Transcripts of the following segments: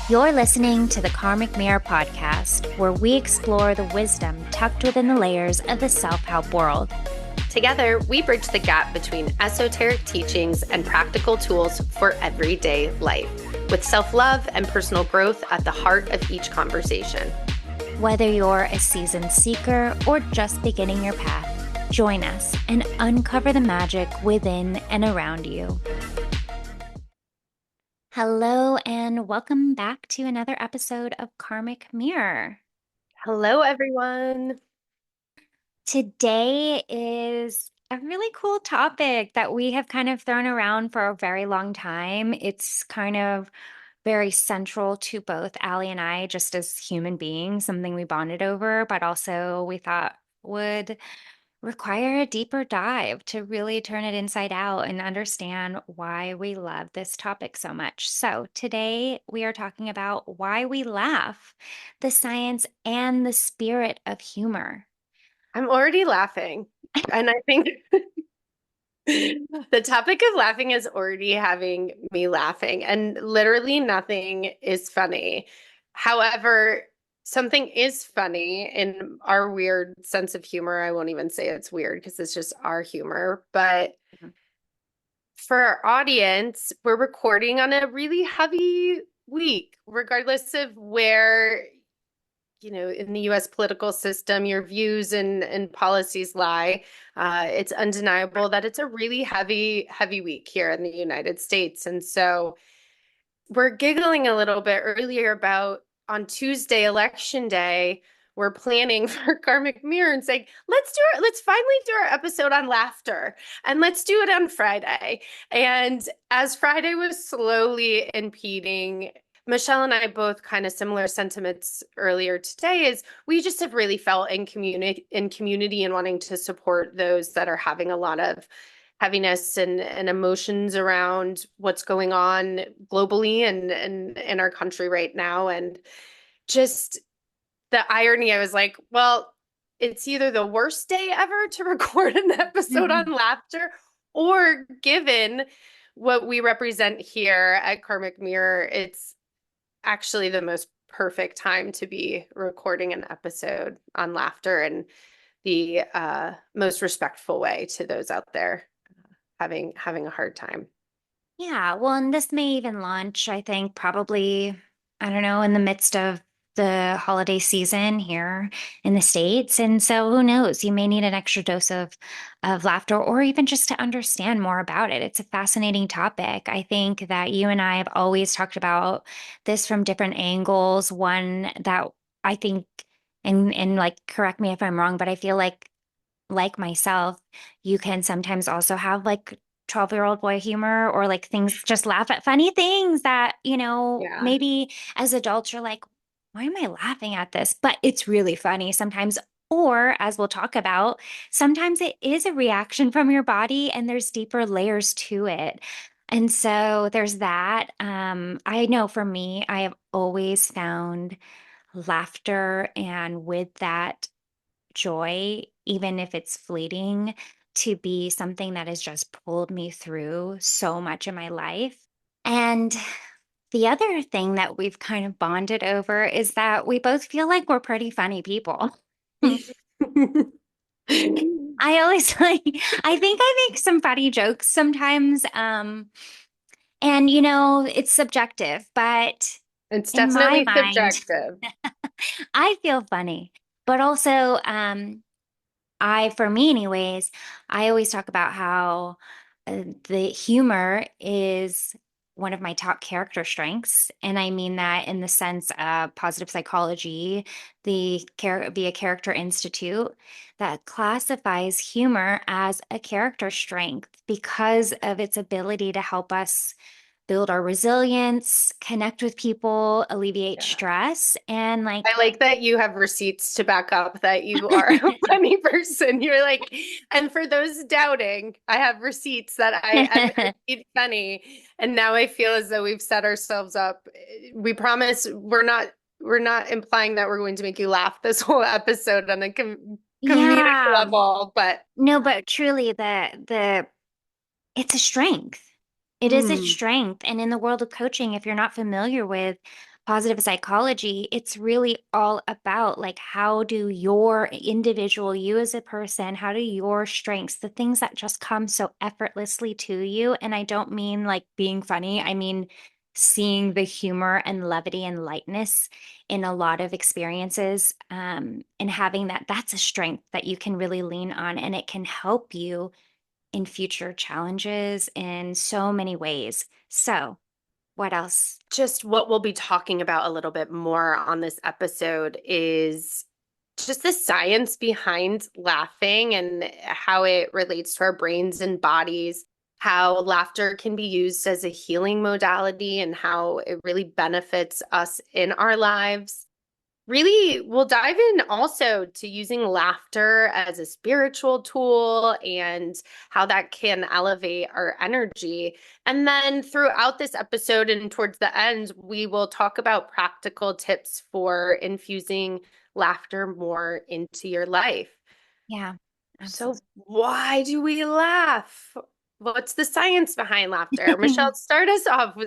You're listening to the Karmic Mirror podcast, where we explore the wisdom tucked within the layers of the self-help world. Together, we bridge the gap between esoteric teachings and practical tools for everyday life, with self-love and personal growth at the heart of each conversation. Whether you're a seasoned seeker or just beginning your path, join us and uncover the magic within and around you. Hello, and welcome back to another episode of Karmic Mirror. Hello, everyone. Today is a really cool topic that we have kind of thrown around for a very long time. It's kind of very central to both Allie and I, just as human beings, something we bonded over, but also we thought would require a deeper dive to really turn it inside out and understand why we love this topic so much. So, today we are talking about why we laugh, the science and the spirit of humor. I'm already laughing. And I think the topic of laughing is already having me laughing, and literally nothing is funny. However, something is funny in our weird sense of humor. I won't even say it's weird because it's just our humor. But for our audience, we're recording on a really heavy week, regardless of where, in the US political system, your views and policies lie. It's undeniable that it's a really heavy, heavy week here in the United States. And so we're giggling a little bit earlier about on Tuesday, election day, we're planning for Karmic Mirror and saying, let's finally do our episode on laughter and let's do it on Friday. And as Friday was slowly impeding, Michelle and I both kind of similar sentiments earlier today is we just have really felt in community and wanting to support those that are having a lot of heaviness and emotions around what's going on globally and in our country right now. And just the irony, I was like, well, it's either the worst day ever to record an episode on laughter, or given what we represent here at Karmic Mirror, it's actually the most perfect time to be recording an episode on laughter and the most respectful way to those out there having a hard time. Yeah, well, and this may even launch, I think, probably, I don't know, in the midst of the holiday season here in the States. And so who knows, you may need an extra dose of laughter or even just to understand more about it. It's a fascinating topic. I think that you and I have always talked about this from different angles. One that I think, and like correct me if I'm wrong, but I feel like myself, you can sometimes also have like 12-year-old boy humor or like things just laugh at funny things that, Yeah. maybe as adults you're like, why am I laughing at this? But it's really funny sometimes. Or as we'll talk about, sometimes it is a reaction from your body and there's deeper layers to it. And so there's that. I know for me, I have always found laughter and with that joy, even if it's fleeting, to be something that has just pulled me through so much in my life. And the other thing that we've kind of bonded over is that we both feel like we're pretty funny people. I always like, I think I make some funny jokes sometimes. And it's subjective, but It's in my definitely mind, subjective. I feel funny. But also, for me anyways, I always talk about how the humor is one of my top character strengths. And I mean that in the sense of positive psychology, via Character Institute that classifies humor as a character strength because of its ability to help us build our resilience, connect with people, alleviate Yeah. stress, and like I like that you have receipts to back up that you are a funny person. You're like, and for those doubting, I have receipts that I am indeed funny. And now I feel as though we've set ourselves up. We promise we're not implying that we're going to make you laugh this whole episode on a comedic yeah. level, but No, but truly the it's a strength. It is a mm, strength. And in the world of coaching, if you're not familiar with positive psychology, it's really all about like how do your individual, you as a person, how do your strengths, the things that just come so effortlessly to you. And I don't mean like being funny, I mean seeing the humor and levity and lightness in a lot of experiences, and having that, that's a strength that you can really lean on, and it can help you in future challenges in so many ways. So, what else? Just what we'll be talking about a little bit more on this episode is just the science behind laughing and how it relates to our brains and bodies, how laughter can be used as a healing modality, and how it really benefits us in our lives. Really, we'll dive in also to using laughter as a spiritual tool and how that can elevate our energy. And then throughout this episode and towards the end, we will talk about practical tips for infusing laughter more into your life. Yeah, So, absolutely. why do we laugh? What's the science behind laughter? Michelle, start us off.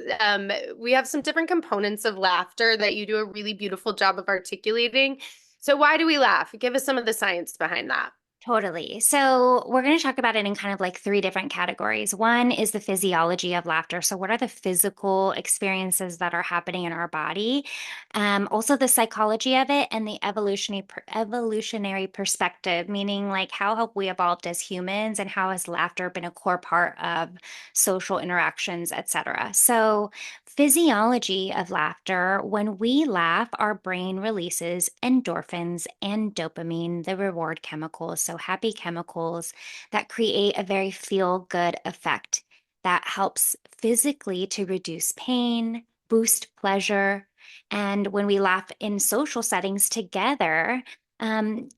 We have some different components of laughter that you do a really beautiful job of articulating. So, why do we laugh? Give us some of the science behind that. Totally. So, we're going to talk about it in kind of like three different categories. One is the physiology of laughter. So, what are the physical experiences that are happening in our body? Also, the psychology of it and the evolutionary perspective, meaning like how have we evolved as humans and how has laughter been a core part of social interactions, etc. So, physiology of laughter, when we laugh, our brain releases endorphins and dopamine, the reward chemicals, so happy chemicals that create a very feel good effect that helps physically to reduce pain, boost pleasure. And when we laugh in social settings together,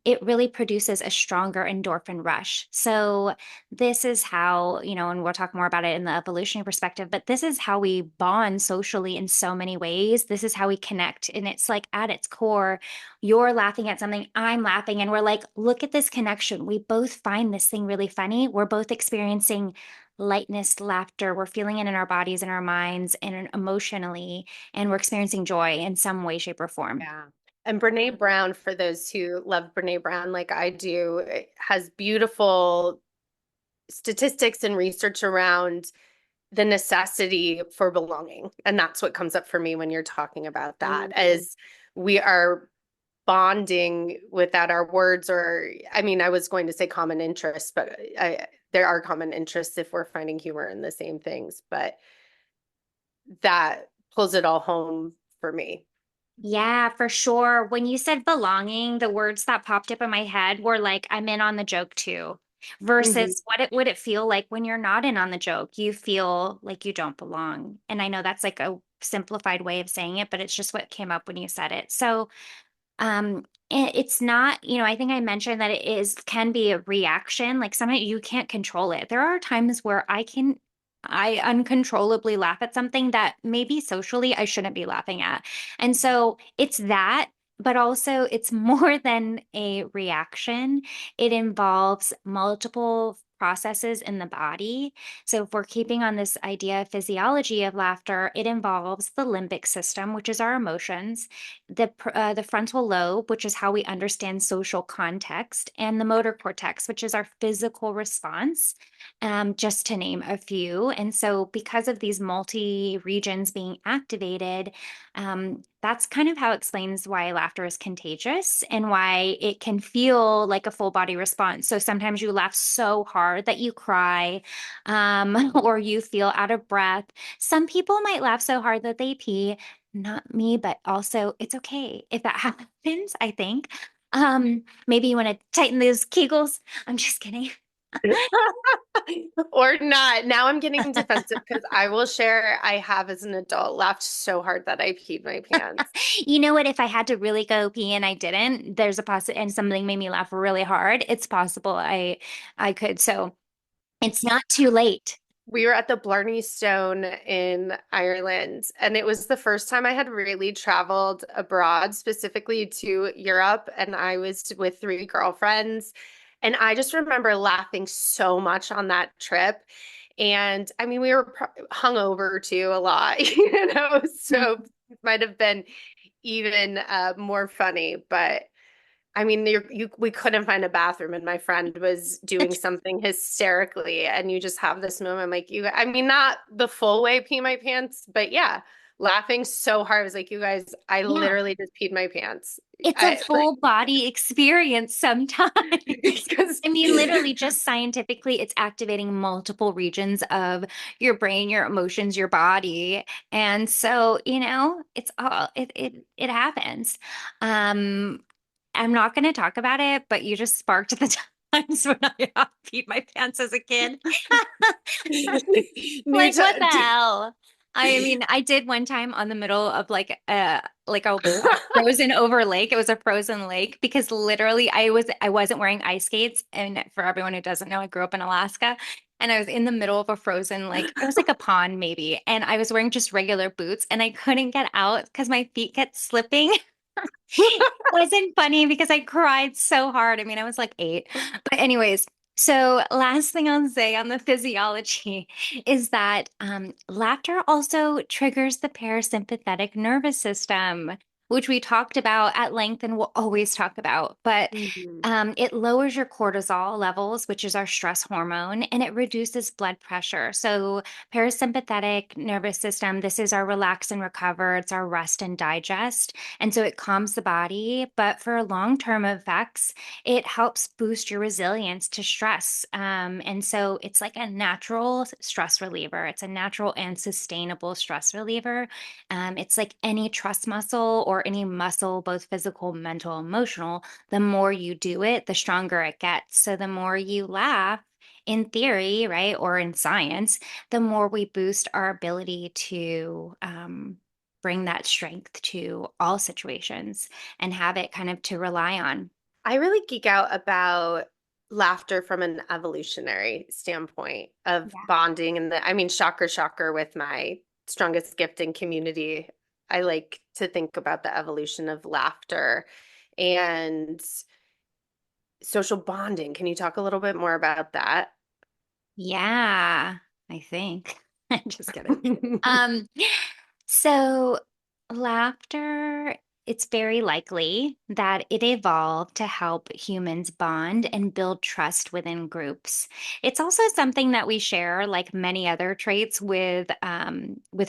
it really produces a stronger endorphin rush. So, this is how, and we'll talk more about it in the evolutionary perspective, but this is how we bond socially in so many ways. This is how we connect. And it's like at its core, you're laughing at something, I'm laughing, and we're like, look at this connection. We both find this thing really funny. We're both experiencing lightness, laughter. We're feeling it in our bodies and our minds and emotionally, and we're experiencing joy in some way, shape, or form. Yeah. And Brene Brown, for those who love Brene Brown like I do, has beautiful statistics and research around the necessity for belonging. And that's what comes up for me when you're talking about that, Ooh. as we are bonding without our words, or I mean, I was going to say common interests, but there are common interests if we're finding humor in the same things, but that pulls it all home for me. Yeah, for sure. When you said belonging, the words that popped up in my head were like, I'm in on the joke too, Mhm. versus what it would it feel like when you're not in on the joke? You feel like you don't belong. And I know that's like a simplified way of saying it, but it's just what came up when you said it. So, it's not, I think I mentioned that it is can be a reaction. Like sometimes you can't control it. There are times where I uncontrollably laugh at something that maybe socially I shouldn't be laughing at. And so it's that, but also it's more than a reaction. It involves multiple processes in the body. So if we're keeping on this idea of physiology of laughter, it involves the limbic system, which is our emotions, the frontal lobe, which is how we understand social context, and the motor cortex, which is our physical response, just to name a few. And so, because of these multi regions being activated, that's kind of how it explains why laughter is contagious and why it can feel like a full body response. So sometimes you laugh so hard that you cry, or you feel out of breath. Some people might laugh so hard that they pee. Not me, but also it's okay if that happens, I think. Maybe you want to tighten those kegels. I'm just kidding. Or not. Now I'm getting defensive because I will share I have as an adult laughed so hard that I peed my pants. You know what? If I had to really go pee and I didn't, there's a and something made me laugh really hard. It's possible I could. So it's not too late. We were at the Blarney Stone in Ireland, and it was the first time I had really traveled abroad, specifically to Europe, and I was with three girlfriends. And I just remember laughing so much on that trip. And I mean, we were hungover too a lot, so might have been even more funny, but I mean, we couldn't find a bathroom, and my friend was doing something hysterically, and you just have this moment like I mean, not the full way pee my pants, but yeah, laughing so hard. I was like, you guys, I Yeah. literally just peed my pants. It's a I full body experience sometimes. because I mean, literally, just scientifically, it's activating multiple regions of your brain, your emotions, your body. And so, it's all it happens. Um, I'm not going to talk about it, but you just sparked the times when I peed my pants as a kid. new Like, what the to hell? I mean, I did one time on the middle of like a frozen over lake. It was a frozen lake because literally I wasn't wearing ice skates. And for everyone who doesn't know, I grew up in Alaska and I was in the middle of a frozen like it was like a pond maybe. And I was wearing just regular boots and I couldn't get out because my feet kept slipping. Wasn't funny because I cried so hard. I mean, I was like 8. But anyways, so last thing I'll say on the physiology is that laughter also triggers the parasympathetic nervous system, which we talked about at length and will always talk about. But Mhm. it lowers your cortisol levels, which is our stress hormone, and it reduces blood pressure. So parasympathetic nervous system, this is our relax and recover. It's our rest and digest. And so it calms the body, but for long-term effects, it helps boost your resilience to stress. And so it's like a natural stress reliever. It's a natural and sustainable stress reliever. It's like any trust muscle or any muscle, both physical, mental, emotional, the more you do it, the stronger it gets. So the more you laugh, in theory, right, or in science, the more we boost our ability to bring that strength to all situations and have it kind of to rely on. I really geek out about laughter from an evolutionary standpoint of Yeah. bonding and I mean, shocker, shocker with my strongest gifting community. I like to think about the evolution of laughter and social bonding. Can you talk a little bit more about that? Yeah, I think. I'm just kidding. Um, so laughter, it's very likely that it evolved to help humans bond and build trust within groups. It's also something that we share, like many other traits, with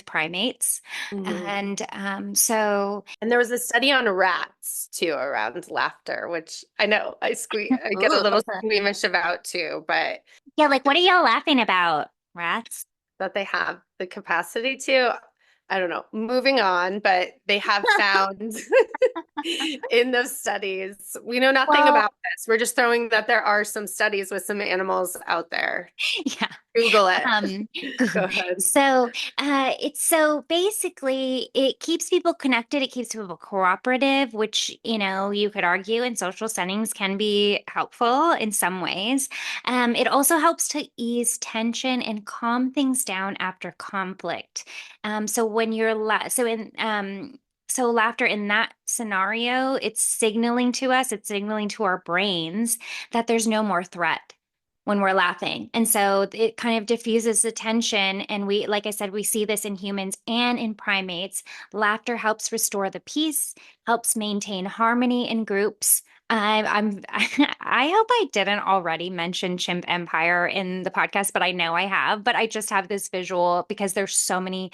primates. Mhm. And so And there was a study on rats too around laughter, which I know I get a little squeamish about too, but yeah, like what are y'all laughing about? Rats? that they have the capacity to. I don't know. Moving on, but they have found in those studies, we know nothing Well, about this. We're just throwing that there are some studies with some animals out there. yeah. Google it. Um, Go ahead. so it's so basically it keeps people connected, it keeps people cooperative, which you could argue in social settings can be helpful in some ways. It also helps to ease tension and calm things down after conflict. So when you're so laughter in that scenario, it's signaling to us, it's signaling to our brains that there's no more threat when we're laughing. And so it kind of diffuses the tension. And like I said, we see this in humans and in primates. Laughter helps restore the peace, helps maintain harmony in groups. I hope I didn't already mention Chimp Empire in the podcast, but I know I have. But I just have this visual because there's so many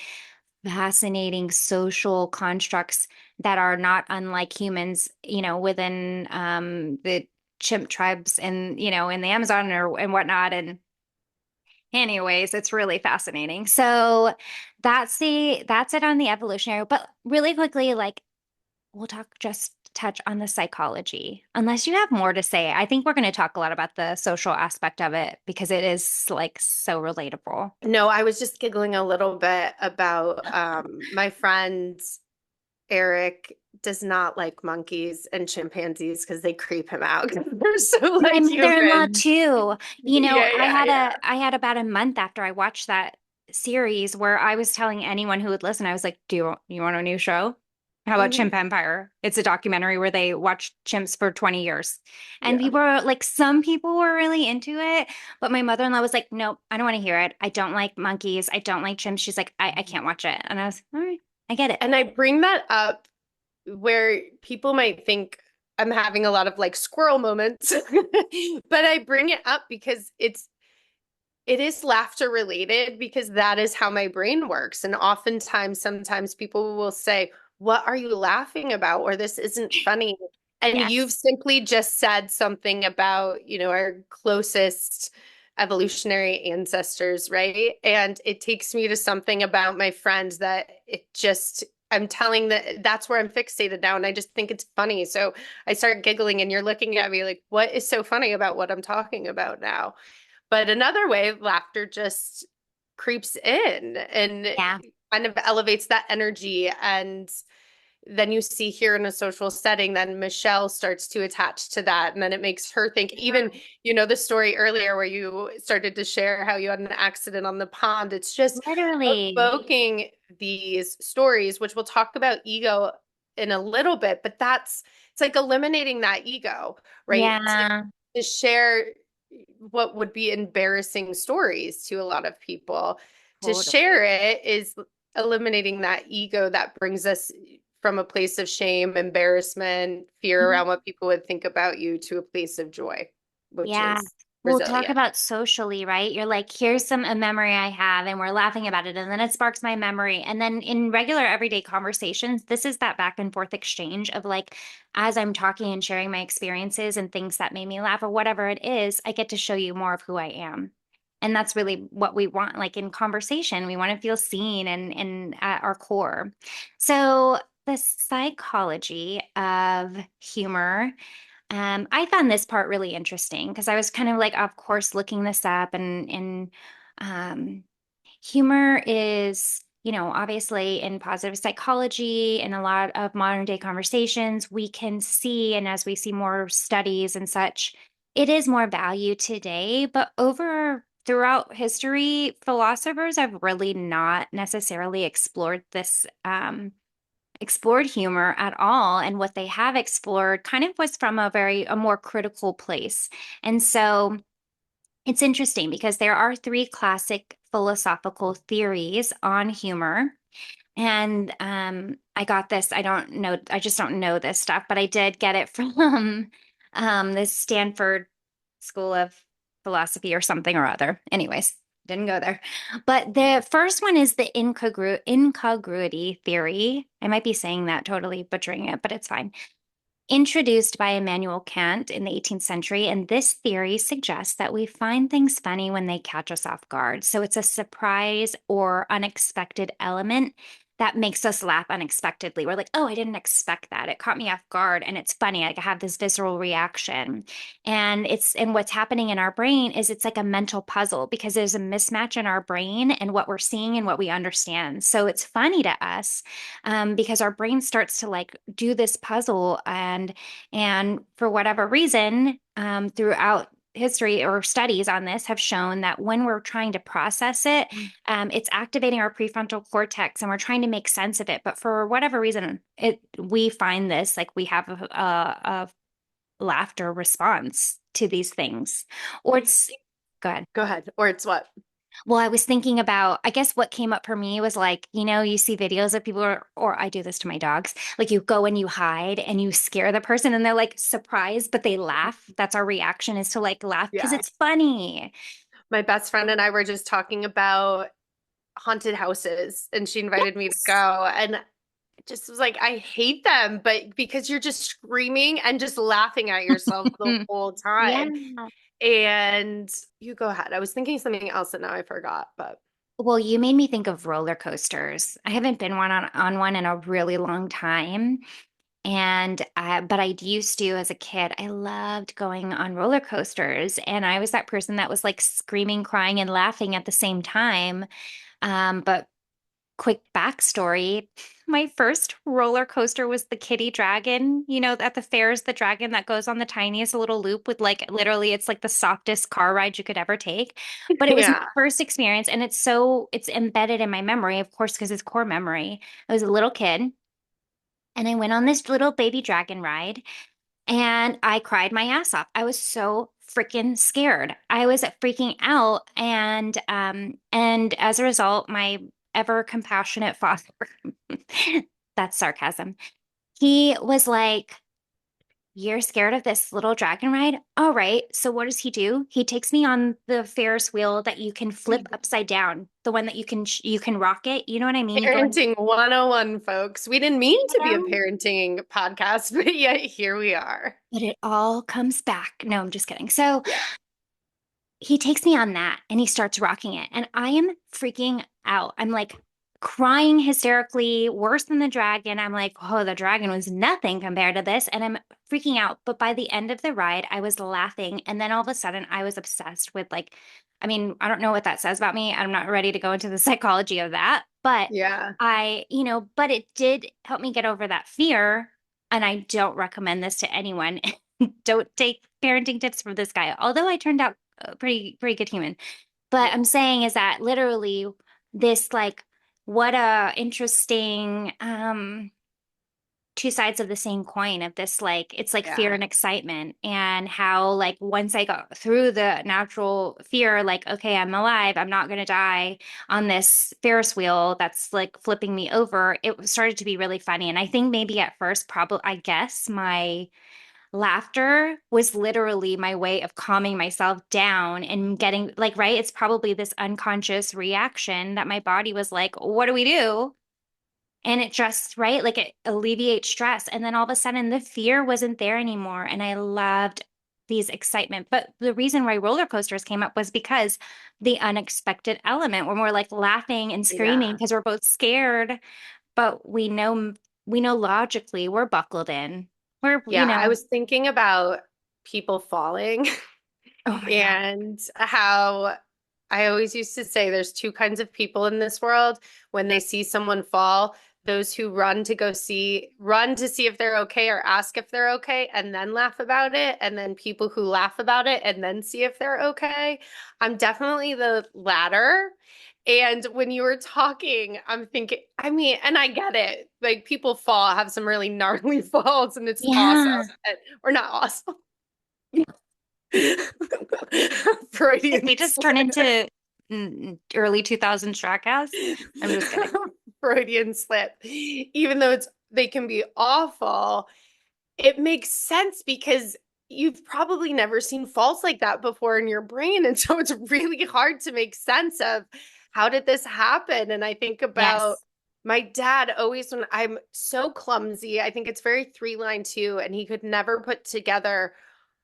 fascinating social constructs that are not unlike humans, within the chimp tribes and in the Amazon or and whatnot. And anyways, it's really fascinating. So that's it on the evolutionary. But really quickly, like we'll just touch on the psychology. Unless you have more to say, I think we're going to talk a lot about the social aspect of it because it is like so relatable. No, I was just giggling a little bit about my friend Eric does not like monkeys and chimpanzees because they creep him out. They're so My like mother-in-law human. too. Yeah, I yeah, had yeah. about a month after I watched that series where I was telling anyone who would listen, I was like, "Do you want a new show? How about Mhm. Chimp Empire?" It's a documentary where they watched chimps for 20 years. And Yeah. people were like, some people were really into it, but my mother-in-law was like, "Nope, I don't want to hear it. I don't like monkeys. I don't like chimps." She's like, I can't watch it." And I was, "All right." I get it. And I bring that up where people might think I'm having a lot of like squirrel moments, but I bring it up because it is laughter related because that is how my brain works. And oftentimes, sometimes people will say, "What are you laughing about?" or "This isn't funny." And you've Yes. simply just said something about, our closest evolutionary ancestors, right? And it takes me to something about my friends that I'm telling that that's where I'm fixated now. And I just think it's funny. So I start giggling, and you're looking at me like, what is so funny about what I'm talking about now? But another way, laughter just creeps in and Yeah. kind of elevates that energy. And then you see here in a social setting, then Michelle starts to attach to that. And then it makes her think, even, the story earlier where you started to share how you had an accident on the pond. It's just Literally. evoking these stories, which we'll talk about ego in a little bit, but it's like eliminating that ego, right? Yeah, To share what would be embarrassing stories to a lot of people. To totally. share it is eliminating that ego that brings us from a place of shame, embarrassment, fear Mhm. around what people would think about you to a place of joy, which Yeah. is We'll talk resilient. about socially, right? You're like, here's a memory I have, and we're laughing about it, and then it sparks my memory. And then in regular everyday conversations, this is that back and forth exchange of like, as I'm talking and sharing my experiences and things that made me laugh or whatever it is, I get to show you more of who I am. And that's really what we want, like in conversation. We want to feel seen and at our core. So the psychology of humor. I found this part really interesting because I was kind of like, of course, looking this up and um, humor is, obviously in positive psychology and a lot of modern day conversations, we can see, and as we see more studies and such, it is more value today, but over throughout history, philosophers have really not necessarily explored humor at all, and what they have explored kind of was from a more critical place. And so it's interesting because there are three classic philosophical theories on humor. And I got this, I don't know, I just don't know this stuff, but I did get it from this Stanford School of Philosophy or something or other. Anyways, didn't go there. But the first one is the incongruity theory. I might be saying that totally butchering it, but it's fine. Introduced by Immanuel Kant in the 18th century, and this theory suggests that we find things funny when they catch us off guard. So it's a surprise or unexpected element that makes us laugh unexpectedly. We're like, oh, I didn't expect that. It caught me off guard and it's funny. Like I have this visceral reaction. And what's happening in our brain is it's like a mental puzzle because there's a mismatch in our brain and what we're seeing and what we understand. So it's funny to us because our brain starts to like do this puzzle and for whatever reason throughout history or studies on this have shown that when we're trying to process it, it's activating our prefrontal cortex and we're trying to make sense of it. But for whatever reason, we find this like we have a laughter response to these things, or it's good. Go ahead. Or it's what? Well, I was thinking about, I guess what came up for me was like, you see videos of people, or I do this to my dogs, like you go and you hide and you scare the person and they're like surprised, but they laugh. That's our reaction is to like laugh because Yeah. it's funny. My best friend and I were just talking about haunted houses, and she invited me to Yes. go. And I just was like, I hate them, but because you're just screaming and just laughing at yourself the whole Yeah. time. And you go ahead. I was thinking something else and now I forgot, but Well, you made me think of roller coasters. I haven't been on one in a really long time. But I used to as a kid. I loved going on roller coasters. And I was that person that was like screaming, crying, and laughing at the same time. But quick backstory, my first roller coaster was the Kitty Dragon. At the fairs, the dragon that goes on the tiniest little loop with like literally it's like the softest car ride you could ever take. But it was my yeah. first experience and it's embedded in my memory, of course, because it's core memory. I was a little kid and I went on this little baby dragon ride and I cried my ass off. I was so freaking scared. I was freaking out and as a result, my ever compassionate father. That's sarcasm. He was like, you're scared of this little dragon ride? All right. So what does he do? He takes me on the Ferris wheel that you can flip upside down, the one that you can rock it. You know what I mean? You go in, Parenting 101, folks. We didn't mean to be a down, parenting podcast, but yet here we are. but it all comes back. No, I'm just kidding. So Yeah. he takes me on that and he starts rocking it. And I am freaking out. I'm like crying hysterically, worse than the dragon. I'm like, oh, the dragon was nothing compared to this. And I'm freaking out. But by the end of the ride, I was laughing. And then all of a sudden, I was obsessed with like, I mean, I don't know what that says about me. I'm not ready to go into the psychology of that. But Yeah. but it did help me get over that fear. And I don't recommend this to anyone. Don't take parenting tips from this guy. Although I turned out a pretty good human. But I'm saying is that literally this like what a interesting two sides of the same coin of this like it's like fear Yeah. and excitement and how like once I got through the natural fear like okay I'm alive I'm not going to die on this Ferris wheel that's like flipping me over it started to be really funny and I think maybe at first probably I guess my laughter was literally my way of calming myself down and getting like, right? It's probably this unconscious reaction that my body was like, what do we do? And it just, right? Like it alleviates stress. And then all of a sudden the fear wasn't there anymore. And I loved these excitement. But the reason why roller coasters came up was because the unexpected element when we're like laughing and screaming Yeah. because we're both scared, but we know logically we're buckled in. We're, Yeah. I was thinking about people falling oh my God. and how I always used to say there's two kinds of people in this world. When they see someone fall, those who run to see if they're okay or ask if they're okay and then laugh about it. And then people who laugh about it and then see if they're okay. I'm definitely the latter. And when you were talking, I'm thinking, I mean, and I get it. Like people fall, have some really gnarly falls, and it's awesome. Yeah. Or not awesome. Freudian We just turn slip. into early 2000s Trackhouse. I'm just kidding. Freudian slip. Even though they can be awful, it makes sense because you've probably never seen falls like that before in your brain. And so it's really hard to make sense of how did this happen? And I think about Yes. my dad always, when I'm so clumsy, I think it's very three-line too, and he could never put together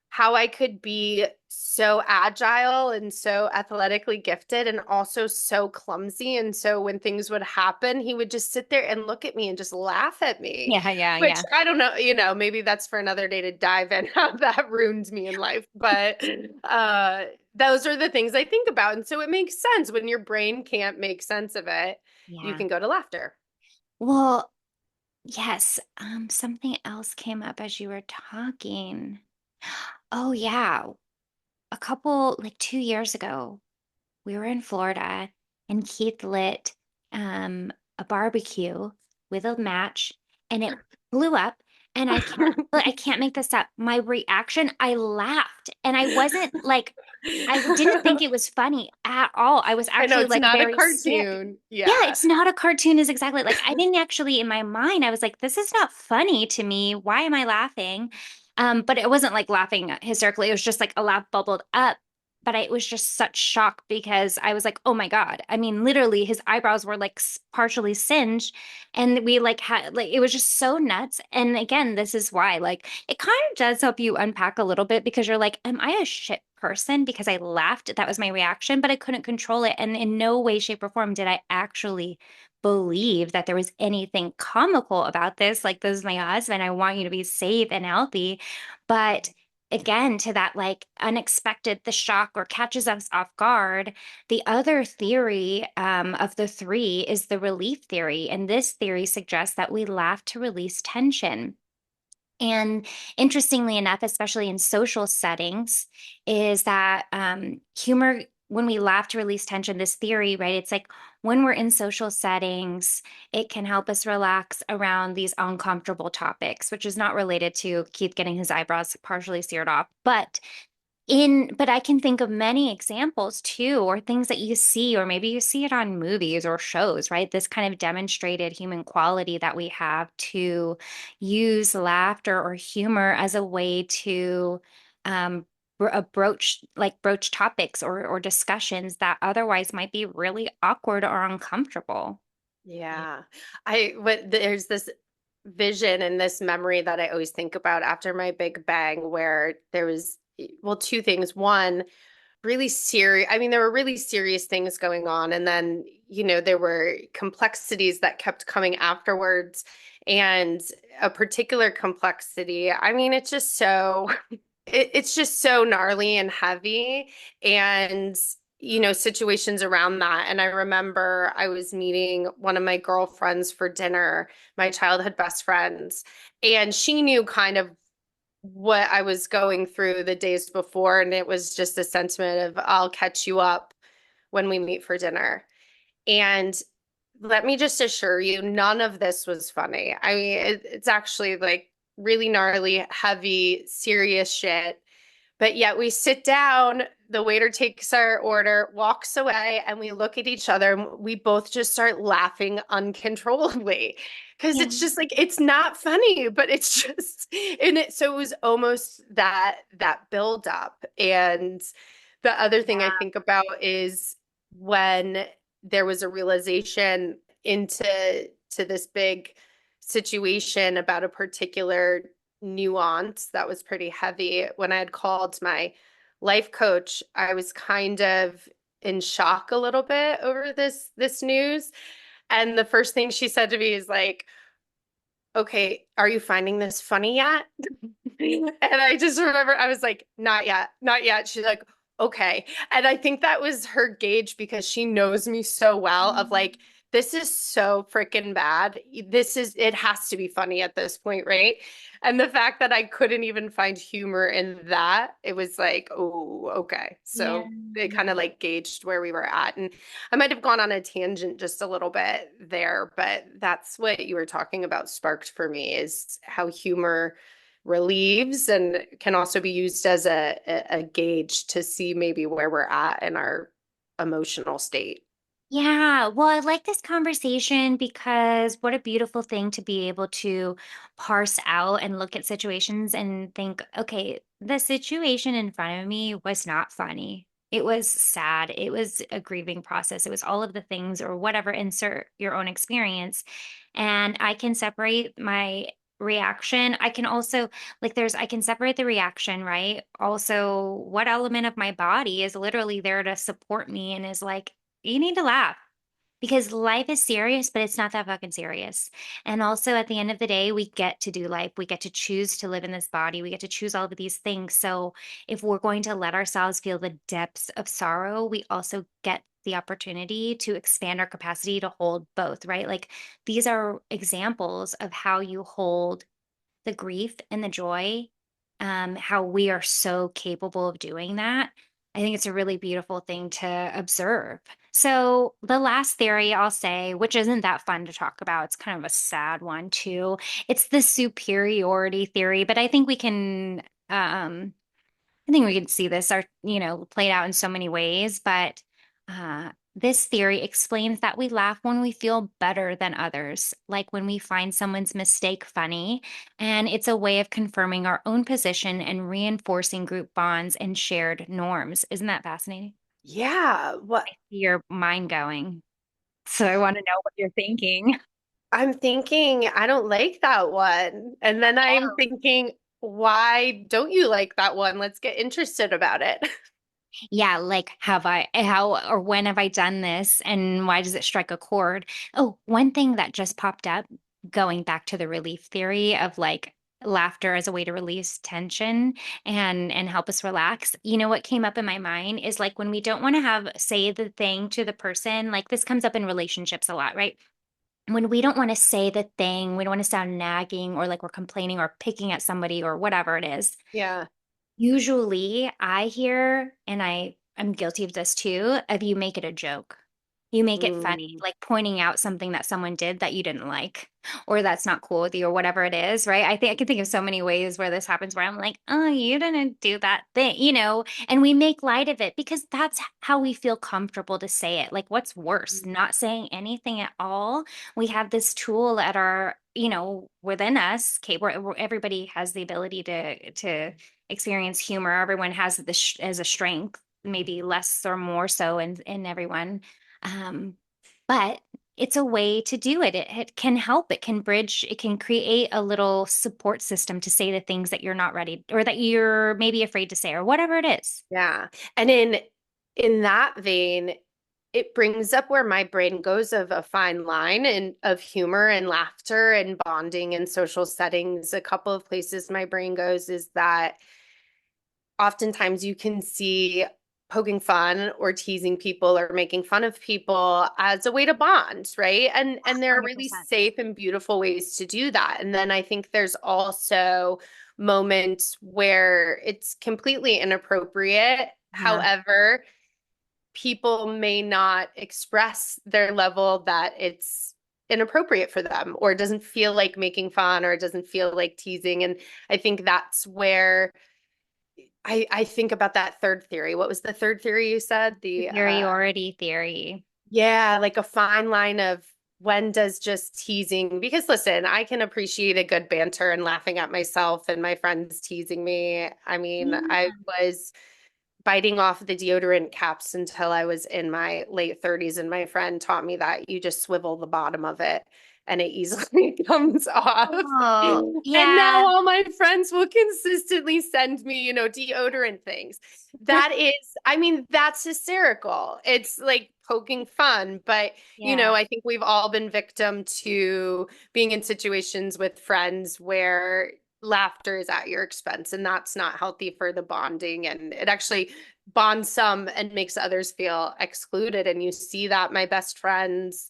how I could be so agile and so athletically gifted and also so clumsy. And so when things would happen, he would just sit there and look at me and just laugh at me, Yeah, yeah, which yeah. I don't know, maybe that's for another day to dive in how that ruined me in life. But those are the things I think about. And so it makes sense when your brain can't make sense of it, you Yeah. can go to laughter. Well, yes. Something else came up as you were talking. Oh, yeah. A couple, like 2 years ago, we were in Florida and Keith lit a barbecue with a match and it blew up and I can't make this up. My reaction, I laughed and I wasn't like I didn't think it was funny at all. I was I know actually it's like not a very scared. cartoon. Yeah, Yeah. it's not a cartoon is exactly like I didn't actually in my mind I was like this is not funny to me. Why am I laughing? But it wasn't like laughing hysterically. It was just like a laugh bubbled up but it was just such shock because I was like, oh my God. I mean, literally his eyebrows were like partially singed and we like had like it was just so nuts. And again, this is why like it kind of does help you unpack a little bit because you're like, am I a shit person because I laughed? That was my reaction, but I couldn't control it. And in no way, shape, or form did I actually believe that there was anything comical about this. Like, this is my husband. I want you to be safe and healthy. But again to that like unexpected the shock or catches us off guard the other theory of the three is the relief theory and this theory suggests that we laugh to release tension and interestingly enough, especially in social settings, is that humor, when we laugh to release tension, this theory, right? It's like when we're in social settings, it can help us relax around these uncomfortable topics, which is not related to Keith getting his eyebrows partially seared off. But But I can think of many examples too, or things that you see, or maybe you see it on movies or shows, right? This kind of demonstrated human quality that we have to use laughter or humor as a way to broach topics or discussions that otherwise might be really awkward or uncomfortable. Yeah. Yeah. There's this vision and this memory that I always think about after my big bang where there was, well, two things. One, really serious, I mean, there were really serious things going on. And then, there were complexities that kept coming afterwards. And a particular complexity, I mean, it's just so gnarly and heavy. And, situations around that. And I remember I was meeting one of my girlfriends for dinner, my childhood best friends, and she knew kind of what I was going through the days before. And it was just a sentiment of, I'll catch you up when we meet for dinner. And let me just assure you, none of this was funny. I mean, it's actually like really gnarly, heavy, serious shit. But yet we sit down, the waiter takes our order, walks away, and we look at each other and we both just start laughing uncontrollably. Because Yeah. it's just like it's not funny, but it's just in it. So it was almost that build up. And the other thing I think about is when there was a realization to this big situation about a particular nuance that was pretty heavy. When I had called my life coach, I was kind of in shock a little bit over this news. And the first thing she said to me is like, "Okay, are you finding this funny yet?" And I just remember I was like, "Not yet, not yet." She's like, "Okay." And I think that was her gauge because she knows me so well of like, this is so freaking bad. It has to be funny at this point, right? And the fact that I couldn't even find humor in that, it was like, oh, okay. Yeah. So it kind of like gauged where we were at. And I might have gone on a tangent just a little bit there, but that's what you were talking about sparked for me is how humor relieves and can also be used as a gauge to see maybe where we're at in our emotional state. Yeah, well, I like this conversation because what a beautiful thing to be able to parse out and look at situations and think, okay, the situation in front of me was not funny. It was sad. It was a grieving process. It was all of the things or whatever, insert your own experience. And I can separate my reaction. I can also, I can separate the reaction, right? Also, what element of my body is literally there to support me and is like, you need to laugh because life is serious, but it's not that fucking serious. And also, at the end of the day, we get to do life. We get to choose to live in this body. We get to choose all of these things. So, if we're going to let ourselves feel the depths of sorrow, we also get the opportunity to expand our capacity to hold both, right? Like, these are examples of how you hold the grief and the joy, how we are so capable of doing that. I think it's a really beautiful thing to observe. So, the last theory I'll say, which isn't that fun to talk about, it's kind of a sad one too. It's the superiority theory, but um, I think we can see this played out in so many ways, but this theory explains that we laugh when we feel better than others, like when we find someone's mistake funny, and it's a way of confirming our own position and reinforcing group bonds and shared norms. Isn't that fascinating? Yeah, I see your mind going. So I want to know what you're thinking. I'm thinking I don't like that one. And then I'm thinking, why don't you like that one? Let's get interested about it. Yeah, like how or when have I done this and why does it strike a chord? Oh, one thing that just popped up, going back to the relief theory of like laughter as a way to release tension and help us relax. You know what came up in my mind is like when we don't want to have say the thing to the person, like this comes up in relationships a lot, right? When we don't want to say the thing, we don't want to sound nagging or like we're complaining or picking at somebody or whatever it is. Yeah. Usually I hear, and I'm guilty of this too, of you make it a joke. You make it funny, Mm. like pointing out something that someone did that you didn't like, or that's not cool with you, or whatever it is, right? I think I can think of so many ways where this happens where I'm like, oh, you didn't do that thing, and we make light of it because that's how we feel comfortable to say it. Like, what's worse, not saying anything at all? We have this tool at our, within us, okay, where everybody has the ability to experience humor. Everyone has this as a strength, maybe less or more so in everyone. Um, but it's a way to do it. It can help. It can bridge. It can create a little support system to say the things that you're not ready or that you're maybe afraid to say or whatever it is. Yeah. And in that vein, it brings up where my brain goes of a fine line and of humor and laughter and bonding in social settings. A couple of places my brain goes is that oftentimes you can see poking fun or teasing people or making fun of people as a way to bond, right? And there are really 100%. safe and beautiful ways to do that. And then I think there's also moments where it's completely inappropriate. Yeah. However, people may not express their level that it's inappropriate for them or it doesn't feel like making fun or it doesn't feel like teasing. And I think that's where I think about that third theory. What was the third theory you said? Superiority theory. Yeah, like a fine line of when does just teasing, because listen, I can appreciate a good banter and laughing at myself and my friends teasing me. I mean, I Yeah. was biting off the deodorant caps until I was in my late 30s. And my friend taught me that you just swivel the bottom of it and it easily comes off. Oh, And now yeah. all my friends will consistently send me, deodorant things. That is, I mean, that's hysterical. It's like poking fun, but Yeah. I think we've all been victim to being in situations with friends where laughter is at your expense, and that's not healthy for the bonding. And it actually bonds some and makes others feel excluded. And you see that my best friend's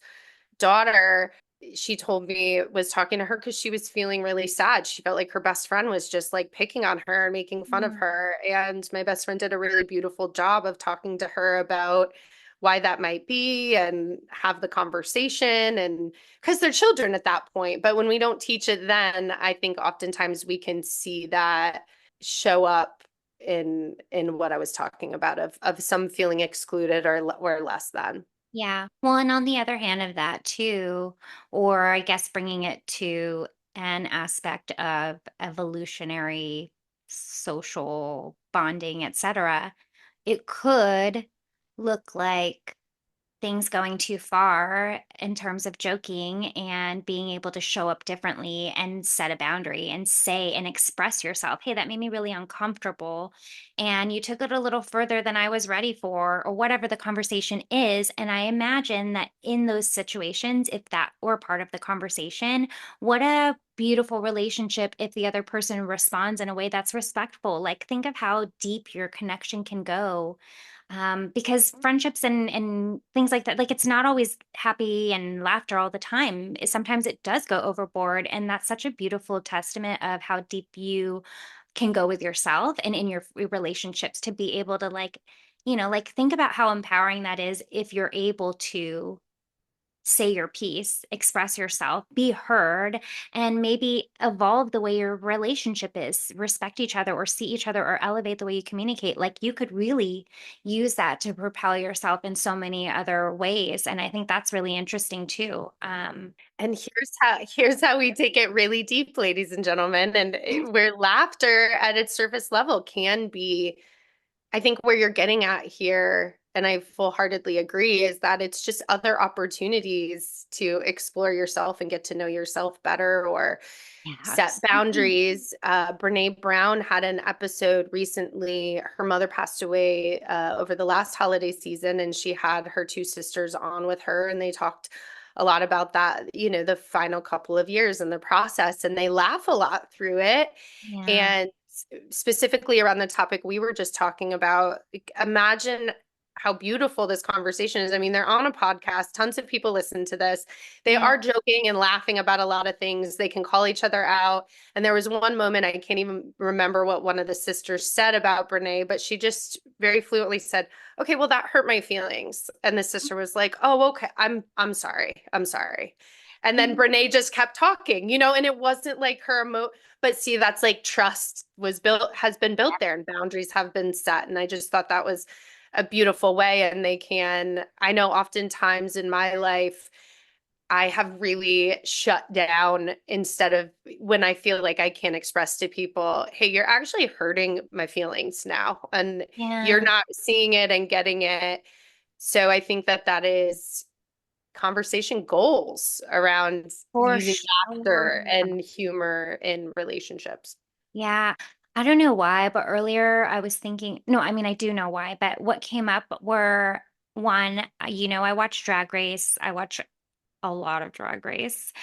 daughter, she told me, was talking to her because she was feeling really sad. She felt like her best friend was just like picking on her and making fun of Mm. her. And my best friend did a really beautiful job of talking to her about why that might be and have the conversation, and because they're children at that point. But when we don't teach it then, I think oftentimes we can see that show up in what I was talking about of some feeling excluded or less than. Yeah. Well, and on the other hand of that too, or I guess bringing it to an aspect of evolutionary social bonding, etc., it could look like things going too far in terms of joking and being able to show up differently and set a boundary and say and express yourself. Hey, that made me really uncomfortable. And you took it a little further than I was ready for, or whatever the conversation is. And I imagine that in those situations, if that were part of the conversation, what a beautiful relationship if the other person responds in a way that's respectful. Like, think of how deep your connection can go, because friendships and things like that, like it's not always happy and laughter all the time. Sometimes it does go overboard, and that's such a beautiful testament of how deep you can go with yourself and in your relationships to be able to like think about how empowering that is if you're able to say your piece, express yourself, be heard, and maybe evolve the way your relationship is, respect each other or see each other or elevate the way you communicate. Like you could really use that to propel yourself in so many other ways. And I think that's really interesting too. And here's how we take it really deep, ladies and gentlemen, and where laughter at its surface level can be, I think where you're getting at here, and I full-heartedly agree, is that it's just other opportunities to explore yourself and get to know yourself better or Yeah. set boundaries. Brene Brown had an episode recently. Her mother passed away over the last holiday season, and she had her two sisters on with her, and they talked a lot about that, the final couple of years in the process, and they laugh a lot through it. Yeah. And specifically around the topic we were just talking about, like, imagine. how beautiful this conversation is. I mean, they're on a podcast, tons of people listen to this. They Yeah. are joking and laughing about a lot of things. They can call each other out. And there was one moment, I can't even remember what one of the sisters said about Brene, but she just very fluently said, "Okay, well, that hurt my feelings." And the sister was like, "Oh, okay. I'm sorry. I'm sorry." And then Brene just kept talking, and it wasn't like but see, that's like trust has been built there and boundaries have been set. And I just thought that was a beautiful way. And I know oftentimes in my life, I have really shut down instead of when I feel like I can't express to people, hey, you're actually hurting my feelings now. And you're Yeah, not seeing it and getting it. So I think that that is conversation goals around for using sure. laughter and humor in relationships. Yeah. I don't know why, but earlier I was thinking, no, I mean, I do know why, but what came up were one, I watch Drag Race. I watch a lot of Drag Race.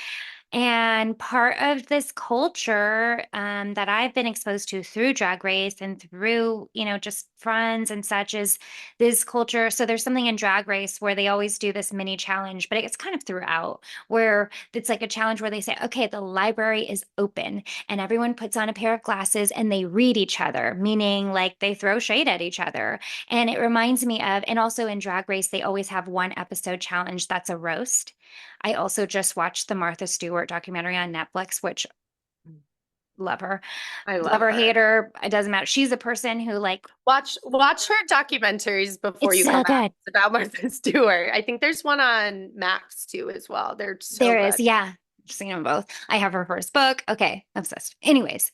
And part of this culture that I've been exposed to through Drag Race and through, just friends and such is this culture. So there's something in Drag Race where they always do this mini challenge, but it's kind of throughout where it's like a challenge where they say, okay, the library is open and everyone puts on a pair of glasses and they read each other, meaning like they throw shade at each other. And it reminds me of, and also in Drag Race, they always have one episode challenge that's a roast. I also just watched the Martha Stewart documentary on Netflix, which love her. I Love love her, her. hate her. It doesn't matter. She's a person who like Watch her documentaries before it's you so come out. good. It's about Martha Stewart. I think there's one on Max too as well. They're so There is, good. yeah. I've seen them both. I have her first book. Okay, obsessed. Anyways,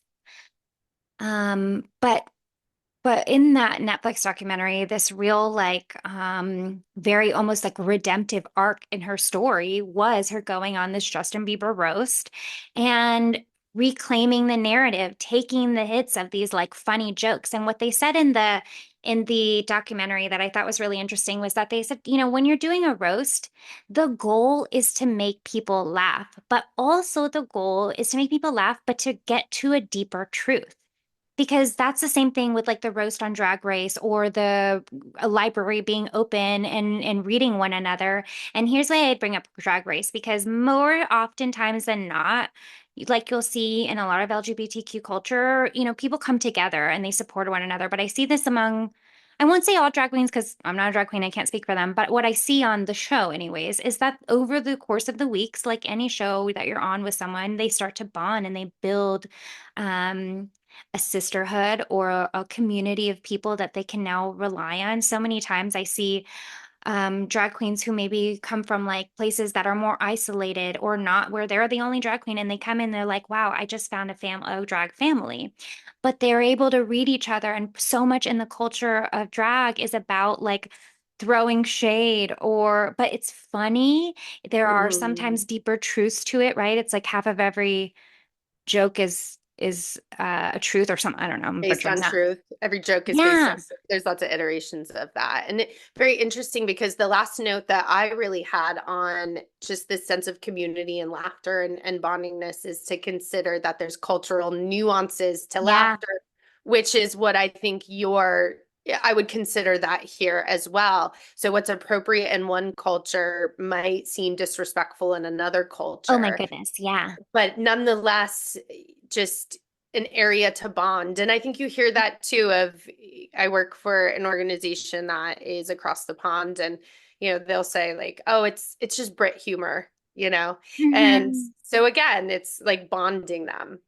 but in that Netflix documentary, this real like very almost like redemptive arc in her story was her going on this Justin Bieber roast and reclaiming the narrative, taking the hits of these like funny jokes. And what they said in the documentary that I thought was really interesting was that they said, when you're doing a roast, the goal is to make people laugh, but also the goal is to make people laugh, but to get to a deeper truth. Because that's the same thing with like the roast on Drag Race or the library being open and reading one another. And here's why I bring up Drag Race, because more oftentimes than not, like you'll see in a lot of LGBTQ culture, people come together and they support one another. But I see this among, I won't say all drag queens because I'm not a drag queen, I can't speak for them. But what I see on the show, anyways, is that over the course of the weeks, like any show that you're on with someone, they start to bond and they build um a sisterhood or a community of people that they can now rely on. So many times I see drag queens who maybe come from like places that are more isolated or not where they're the only drag queen and they come in, they're like, wow, I just found a drag family. But they're able to read each other. And so much in the culture of drag is about like throwing shade but it's funny. There are Mhm. sometimes deeper truths to it, right? It's like half of every joke is a truth or something. I don't know. I'm Based butchering on that. truth. Every joke is based on Yeah. truth. There's lots of iterations of that. And very interesting because the last note that I really had on just this sense of community and laughter and bondingness is to consider that there's cultural nuances to Yeah. laughter, which is what I think I would consider that here as well. So what's appropriate in one culture might seem disrespectful in another Oh my culture, goodness. Yeah. but nonetheless, just an area to bond. And I think you hear that too I work for an organization that is across the pond and they'll say like, "Oh, it's just Brit humor," you know. And Hmm. so again, it's like bonding them.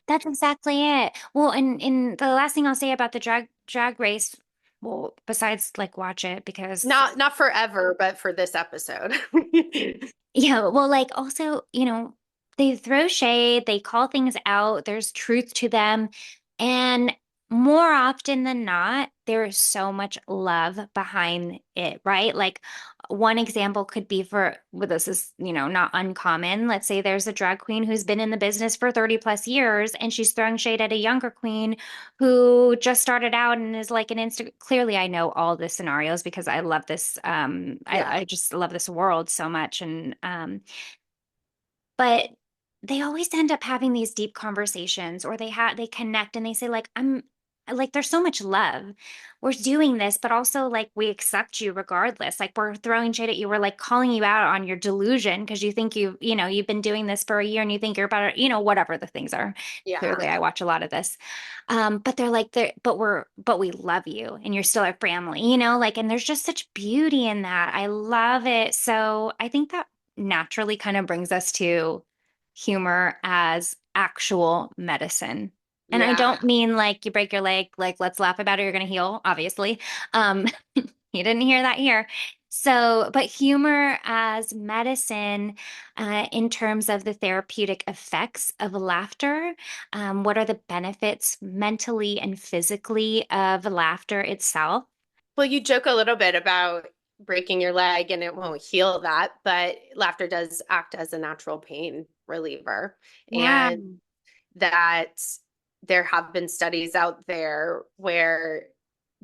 That's exactly it. Well, and the last thing I'll say about the drag race, well, besides like watch it because Not forever, but for this episode. yeah, well, like also, they throw shade, they call things out, there's truth to them. And more often than not, there is so much love behind it, right? Like one example could be well, this is, not uncommon. Let's say there's a drag queen who's been in the business for 30 plus years and she's throwing shade at a younger queen who just started out and is like an clearly I know all the scenarios because I love this Yeah. I just love this world so much and but they always end up having these deep conversations or they connect and they say like like there's so much love. We're doing this, but also like we accept you regardless. Like we're throwing shade at you. We're like calling you out on your delusion because you think you've been doing this for a year and you think you're better, whatever the things are. Yeah. Clearly, I watch a lot of this. But but we love you and you're still our family, like, and there's just such beauty in that. I love it. So I think that naturally kind of brings us to humor as actual medicine. And I Yeah. don't mean like you break your leg, like let's laugh about it, you're gonna heal, obviously. Um, you didn't hear that here. So, but humor as medicine, in terms of the therapeutic effects of laughter, what are the benefits mentally and physically of laughter itself? Well, you joke a little bit about breaking your leg and it won't heal that, but laughter does act as a natural pain reliever. Yeah, And that there have been studies out there where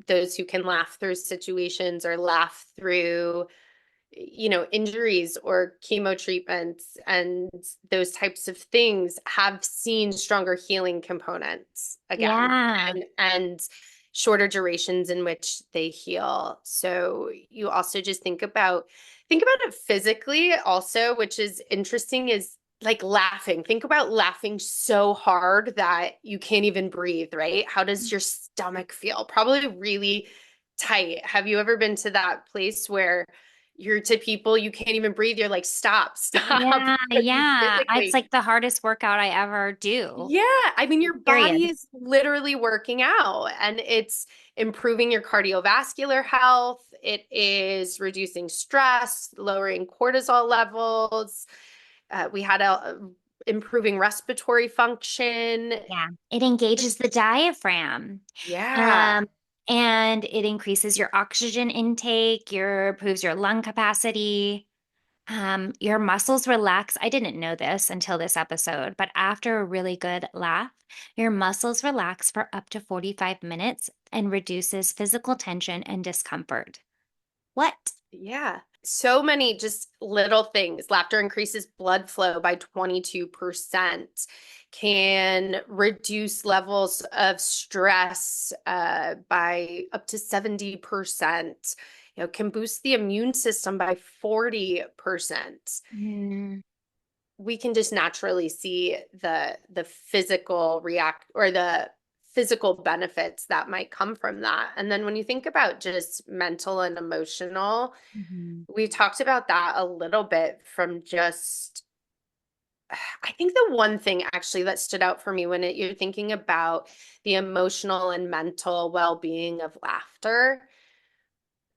those who can laugh through situations or laugh through injuries or chemo treatments and those types of things have seen stronger healing components again yeah, and shorter durations in which they heal. So you also just think about it physically also, which is interesting is like laughing. Think about laughing so hard that you can't even breathe, right? How does your stomach feel? Probably really tight. Have you ever been to that place where you're to people you can't even breathe? You're like, stop, stop, yeah, because you yeah. It's physically. like the hardest workout I ever do, Yeah, I mean, your body period. is literally working out and it's improving your cardiovascular health. It is reducing stress, lowering cortisol levels. We had improving respiratory function. Yeah, it engages the diaphragm. Yeah. Um, and it increases your oxygen intake, improves your lung capacity. Your muscles relax. I didn't know this until this episode, but after a really good laugh, your muscles relax for up to 45 minutes and reduces physical tension and discomfort. What? Yeah. So many just little things. Laughter increases blood flow by 22%, can reduce levels of stress by up to 70%, can boost the immune system by 40%. Mm, We can just naturally see the physical react or the physical benefits that might come from that. And then when you think about just mental and emotional, mhm, we talked about that a little bit from just I think the one thing actually that stood out for me when you're thinking about the emotional and mental well-being of laughter,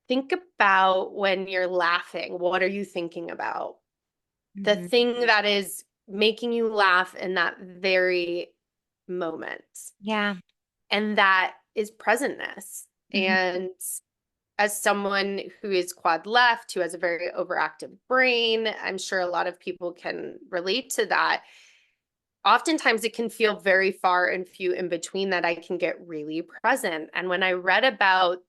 think about when you're laughing, what are you thinking about? The mhm. thing that is making you laugh in that very moment. Yeah. And that is presentness. Mhm. And as someone who is quad left, who has a very overactive brain, I'm sure a lot of people can relate to that. Oftentimes, it can feel very far and few in between that I can get really present. And when I read about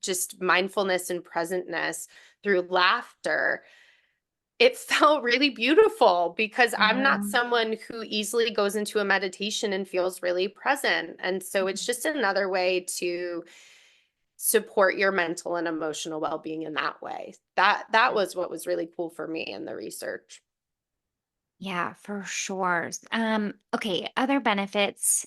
just mindfulness and presentness through laughter, it felt really beautiful because I'm not Yeah. someone who easily goes into a meditation and feels really present. And so it's just another way to support your mental and emotional well-being in that way. That was what was really cool for me in the research. Yeah, for sure. Okay, other benefits.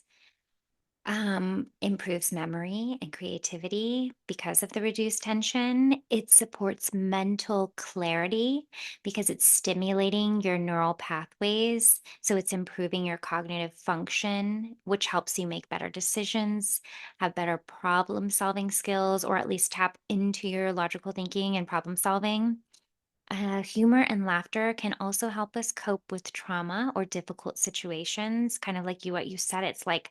Improves memory and creativity because of the reduced tension. It supports mental clarity because it's stimulating your neural pathways. So it's improving your cognitive function, which helps you make better decisions, have better problem solving skills, or at least tap into your logical thinking and problem solving. Humor and laughter can also help us cope with trauma or difficult situations, kind of like what you said. It's like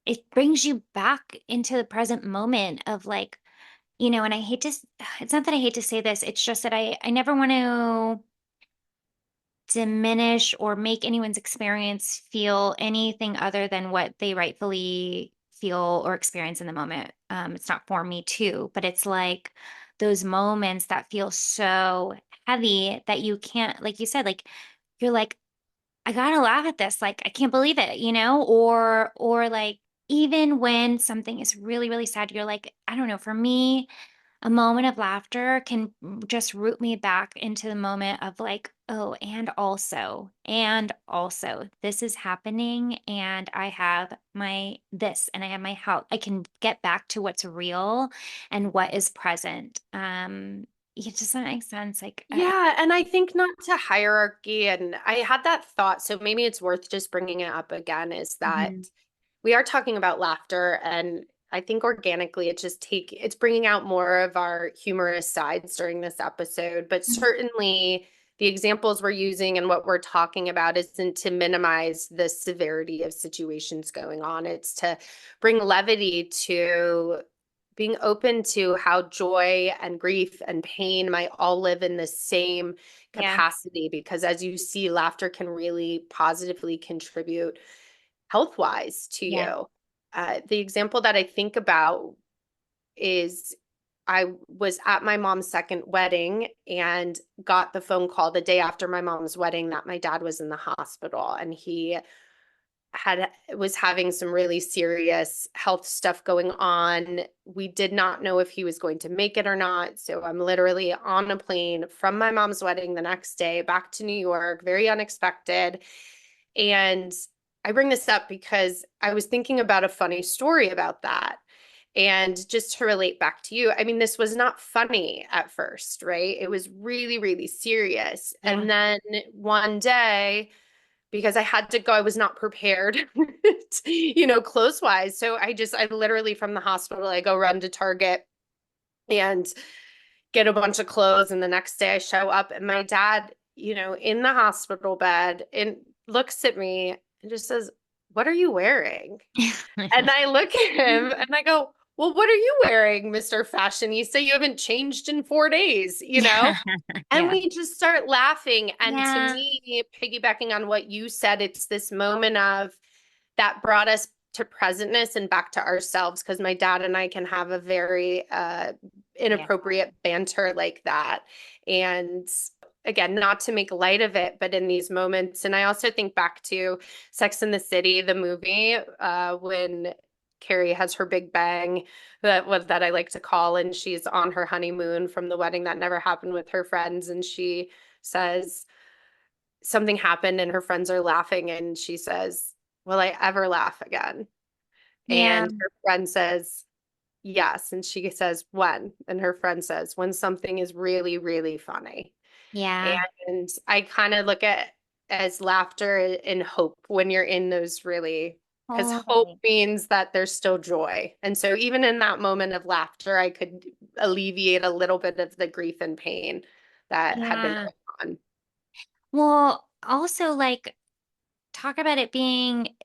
it brings you back into the present moment of like, and I hate to, it's not that I hate to say this, it's just that I never want to diminish or make anyone's experience feel anything other than what they rightfully feel or experience in the moment. It's not for me too, but it's like those moments that feel so heavy that you can't, like you said, like, you're like, I gotta laugh at this. Like, I can't believe it, or like, even when something is really, really sad, you're like, I don't know, for me, a moment of laughter can just root me back into the moment of like, oh, and also, this is happening, and I have my this, and I have my health. I can get back to what's real and what is present. Does that make sense? Like, Yeah, and I think not to hierarchy, and I had that thought, so maybe it's worth just bringing it up again, is that Mhm. we are talking about laughter, and I think organically it's bringing out more of our humorous sides during this episode, but Mhm. certainly the examples we're using and what we're talking about isn't to minimize the severity of situations going on. It's to bring levity to being open to how joy and grief and pain might all live in the same Yeah, capacity, because as you see, laughter can really positively contribute health wise to yeah, you. The example that I think about is I was at my mom's second wedding and got the phone call the day after my mom's wedding that my dad was in the hospital, and he had was having some really serious health stuff going on. We did not know if he was going to make it or not. So I'm literally on a plane from my mom's wedding the next day back to New York, very unexpected. And I bring this up because I was thinking about a funny story about that. And just to relate back to you, I mean, this was not funny at first, right? It was really, really serious. yeah, And then one day, because I had to go, I was not prepared, clothes wise. So I literally from the hospital, I go run to Target and get a bunch of clothes. And the next day I show up and my dad, in the hospital bed and looks at me and just says, "What are you wearing?" And I look at him and I go, "Well, what are you wearing, Mr. Fashionista? You haven't changed in 4 days, you know?" And yeah, we just start laughing. And to yeah, me, piggybacking on what you said, it's this moment of that brought us to presentness and back to ourselves, because my dad and I can have a very yeah, inappropriate banter like that. And again, not to make light of it, but in these moments. And I also think back to Sex and the City, the movie, when Carrie has her big bang, that I like to call, and she's on her honeymoon from the wedding that never happened with her friends, and she says something happened and her friends are laughing, and she says, "Will I ever laugh again?" yeah, And her friend says, "Yes." And she says, "When?" And her friend says, "When something is really, really funny." yeah, And I kind of look at as laughter and hope when you're in those really, because hope totally. means that there's still joy. And so even in that moment of laughter, I could alleviate a little bit of the grief and pain that had been Yeah. going on. Well, also like talk about it being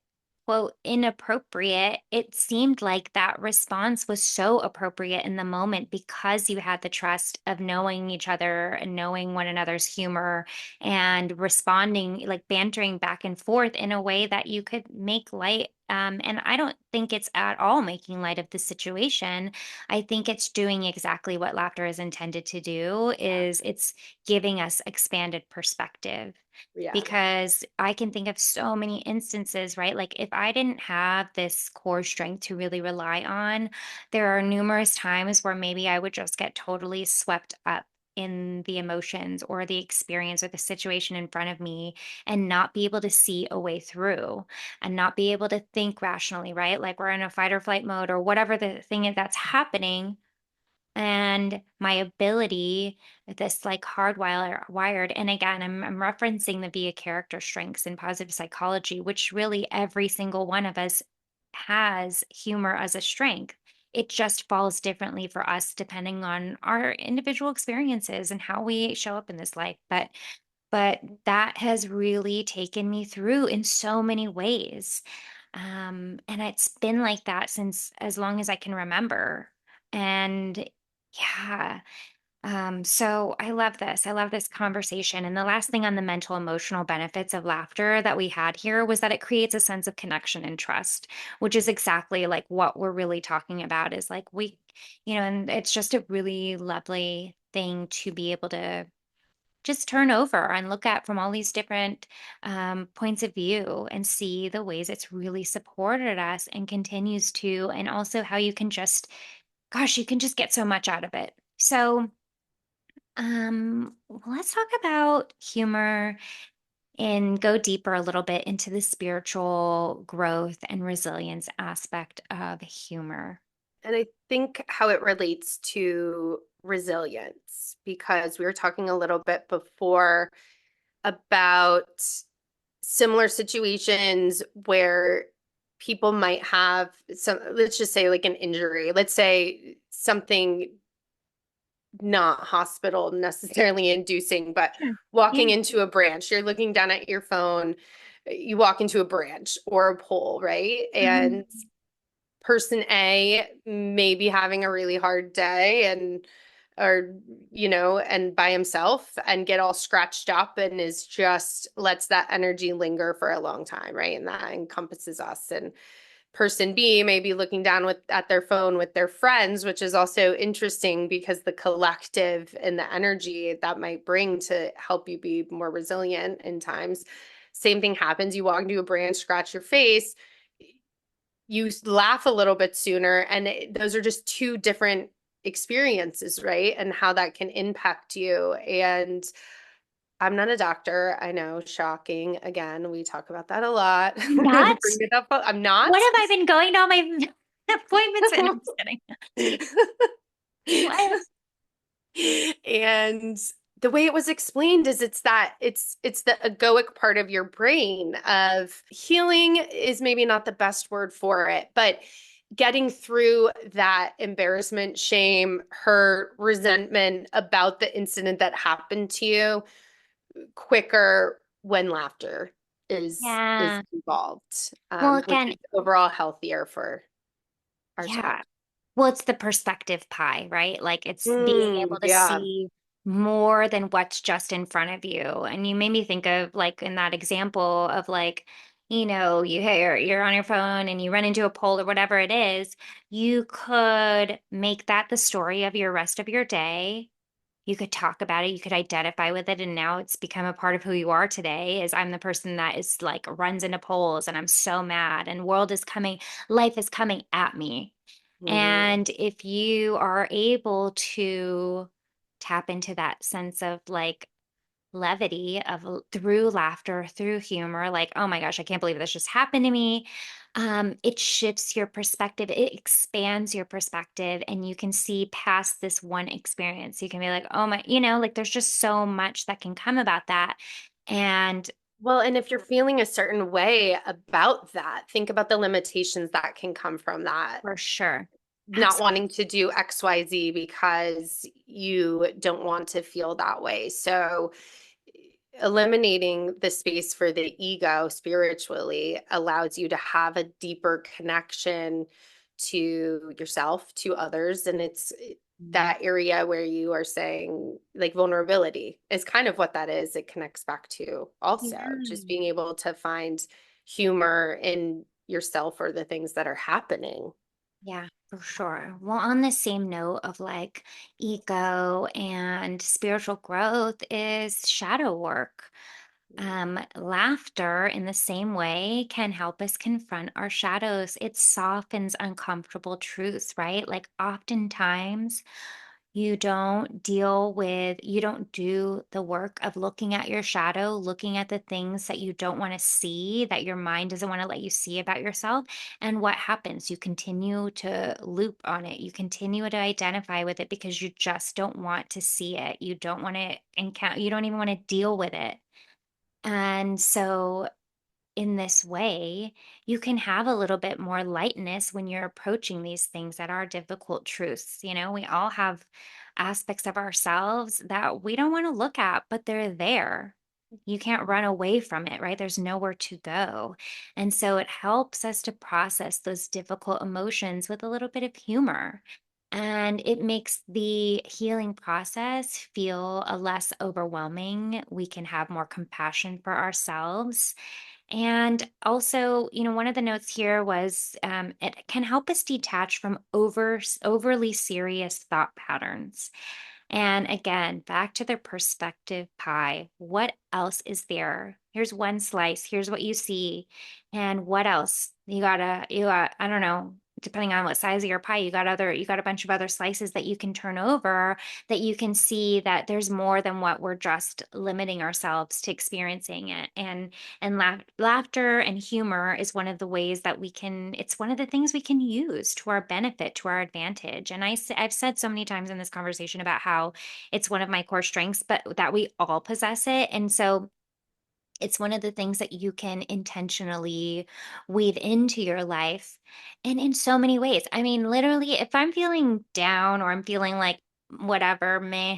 quote inappropriate. It seemed like that response was so appropriate in the moment because you had the trust of knowing each other and knowing one another's humor and responding, like bantering back and forth in a way that you could make light. And I don't think it's at all making light of the situation. I think it's doing exactly what laughter is intended to do, is it's giving us expanded perspective, Yeah. because I can think of so many instances, right? Like if I didn't have this core strength to really rely on, there are numerous times where maybe I would just get totally swept up in the emotions or the experience or the situation in front of me and not be able to see a way through and not be able to think rationally, right? Like we're in a fight or flight mode or whatever the thing is that's happening, and my ability, this like hardwired wired. And again, I'm referencing the via character strengths in positive psychology, which really every single one of us has humor as a strength. It just falls differently for us depending on our individual experiences and how we show up in this life. But that has really taken me through in so many ways. And it's been like that since as long as I can remember. And yeah, so I love this. I love this conversation. And the last thing on the mental emotional benefits of laughter that we had here was that it creates a sense of connection and trust, which is exactly like what we're really talking about is like and it's just a really lovely thing to be able to just turn over and look at from all these different points of view and see the ways it's really supported us and continues to, and also how you can just, gosh, you can just get so much out of it. So, let's talk about humor and go deeper a little bit into the spiritual growth and resilience aspect of humor. And I think how it relates to resilience, because we were talking a little bit before about similar situations where people might have some, let's just say like an injury, let's say something not hospital necessarily inducing, but Sure. walking Yeah. into a branch, you're looking down at your phone, you walk into a branch or a pole, right? Mhm. And person A may be having a really hard day and or and by himself and get all scratched up and is just lets that energy linger for a long time, right? And that encompasses us. And person B may be looking down with at their phone with their friends, which is also interesting because the collective and the energy that might bring to help you be more resilient in times. Same thing happens. You walk into a branch, scratch your face, you laugh a little bit sooner, and those are just two different experiences, right? And how that can impact you. And I'm not a doctor. I know, shocking. Again, we talk about that a lot. Bring Not? it up. I'm What not. have I been going to all my appointments and I'm just kidding. What? And the way it was explained is it's the egoic part of your brain of healing is maybe not the best word for it, but getting through that embarrassment, shame, hurt, resentment about the incident that happened to you quicker when laughter is Yeah. involved, Well, which again, is overall healthier for yeah. ourselves. Well, it's the perspective pie, right? Like it's being Mm, able to yeah. see more than what's just in front of you. And you made me think of like in that example of like, you're on your phone and you run into a pole or whatever it is, you could make that the story of your rest of your day. You could talk about it, you could identify with it, and now it's become a part of who you are today is I'm the person that is like runs into poles and I'm so mad and life is coming at me. Mm. And if you are able to tap into that sense of like levity through laughter, through humor, like, oh my gosh, I can't believe this just happened to me. It shifts your perspective, it expands your perspective, and you can see past this one experience. You can be like, oh my, like there's just so much that can come about that. And Well, and if you're feeling a certain way about that, think about the limitations that can come from that. for sure, Not absolutely. wanting to do XYZ because you don't want to feel that way. So, eliminating the space for the ego spiritually allows you to have a deeper connection to yourself, to others. And it's that area where you are saying, like, vulnerability is kind of what that is. It connects back to also just Yeah. being able to find humor in yourself or the things that are happening. Yeah, for sure. Well, on the same note of like ego and spiritual growth is shadow work. Laughter, in the same way, can help us confront our shadows. It softens uncomfortable truths, right? Like, oftentimes, you don't do the work of looking at your shadow, looking at the things that you don't want to see, that your mind doesn't want to let you see about yourself. And what happens? You continue to loop on it. You continue to identify with it because you just don't want to see it. You don't want to encounter, you don't even want to deal with it. And so, in this way, you can have a little bit more lightness when you're approaching these things that are difficult truths. We all have aspects of ourselves that we don't want to look at, but they're there. You can't run away from it, right? There's nowhere to go. And so it helps us to process those difficult emotions with a little bit of humor. And it makes the healing process feel a less overwhelming. We can have more compassion for ourselves and also, one of the notes here was it can help us detach from overly serious thought patterns. And again, back to the perspective pie. What else is there? Here's one slice. Here's what you see. And what else? I don't know, depending on what size of your pie, you got a bunch of other slices that you can turn over, that you can see that there's more than what we're just limiting ourselves to experiencing it. And laughter and humor is one of the ways that it's one of the things we can use to our benefit, to our advantage. And I've said so many times in this conversation about how it's one of my core strengths, but that we all possess it. And so it's one of the things that you can intentionally weave into your life and in so many ways. I mean, literally, if I'm feeling down or I'm feeling like whatever, meh,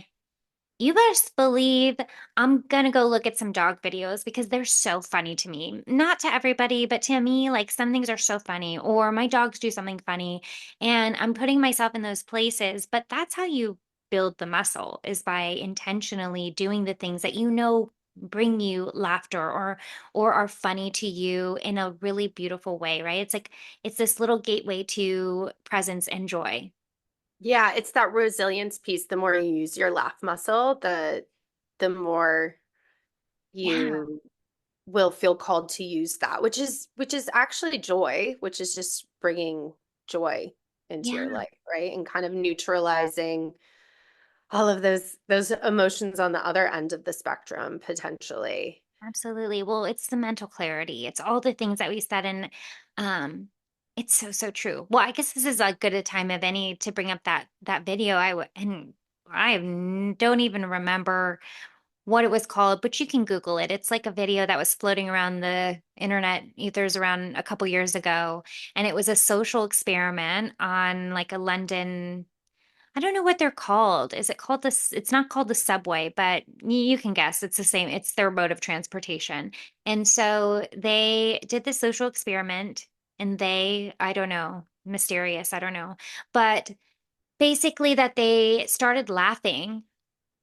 you best believe I'm gonna go look at some dog videos because they're so funny to me. Not to everybody, but to me, like some things are so funny, or my dogs do something funny, and I'm putting myself in those places. But that's how you build the muscle, is by intentionally doing the things that you know bring you laughter or are funny to you in a really beautiful way, right? It's like it's this little gateway to presence and joy. Yeah, it's that resilience piece. The more you use your laugh muscle, the more Yeah. you will feel called to use that, which is actually joy, which is just bringing joy into your Yeah. life, right? And kind of neutralizing all of those emotions on the other end of the spectrum potentially. Absolutely. Well, it's the mental clarity. It's all the things that we said, and um, it's so so true. Well, I guess this is as good a time of any to bring up that video. Don't even remember what it was called, but you can Google it. It's like a video that was floating around the internet ethers around a couple years ago, and it was a social experiment on like a London. I don't know what they're called. Is it called this? It's not called the subway, but you can guess it's the same. It's their mode of transportation. And so they did this social experiment and I don't know, mysterious, I don't know. But basically that they started laughing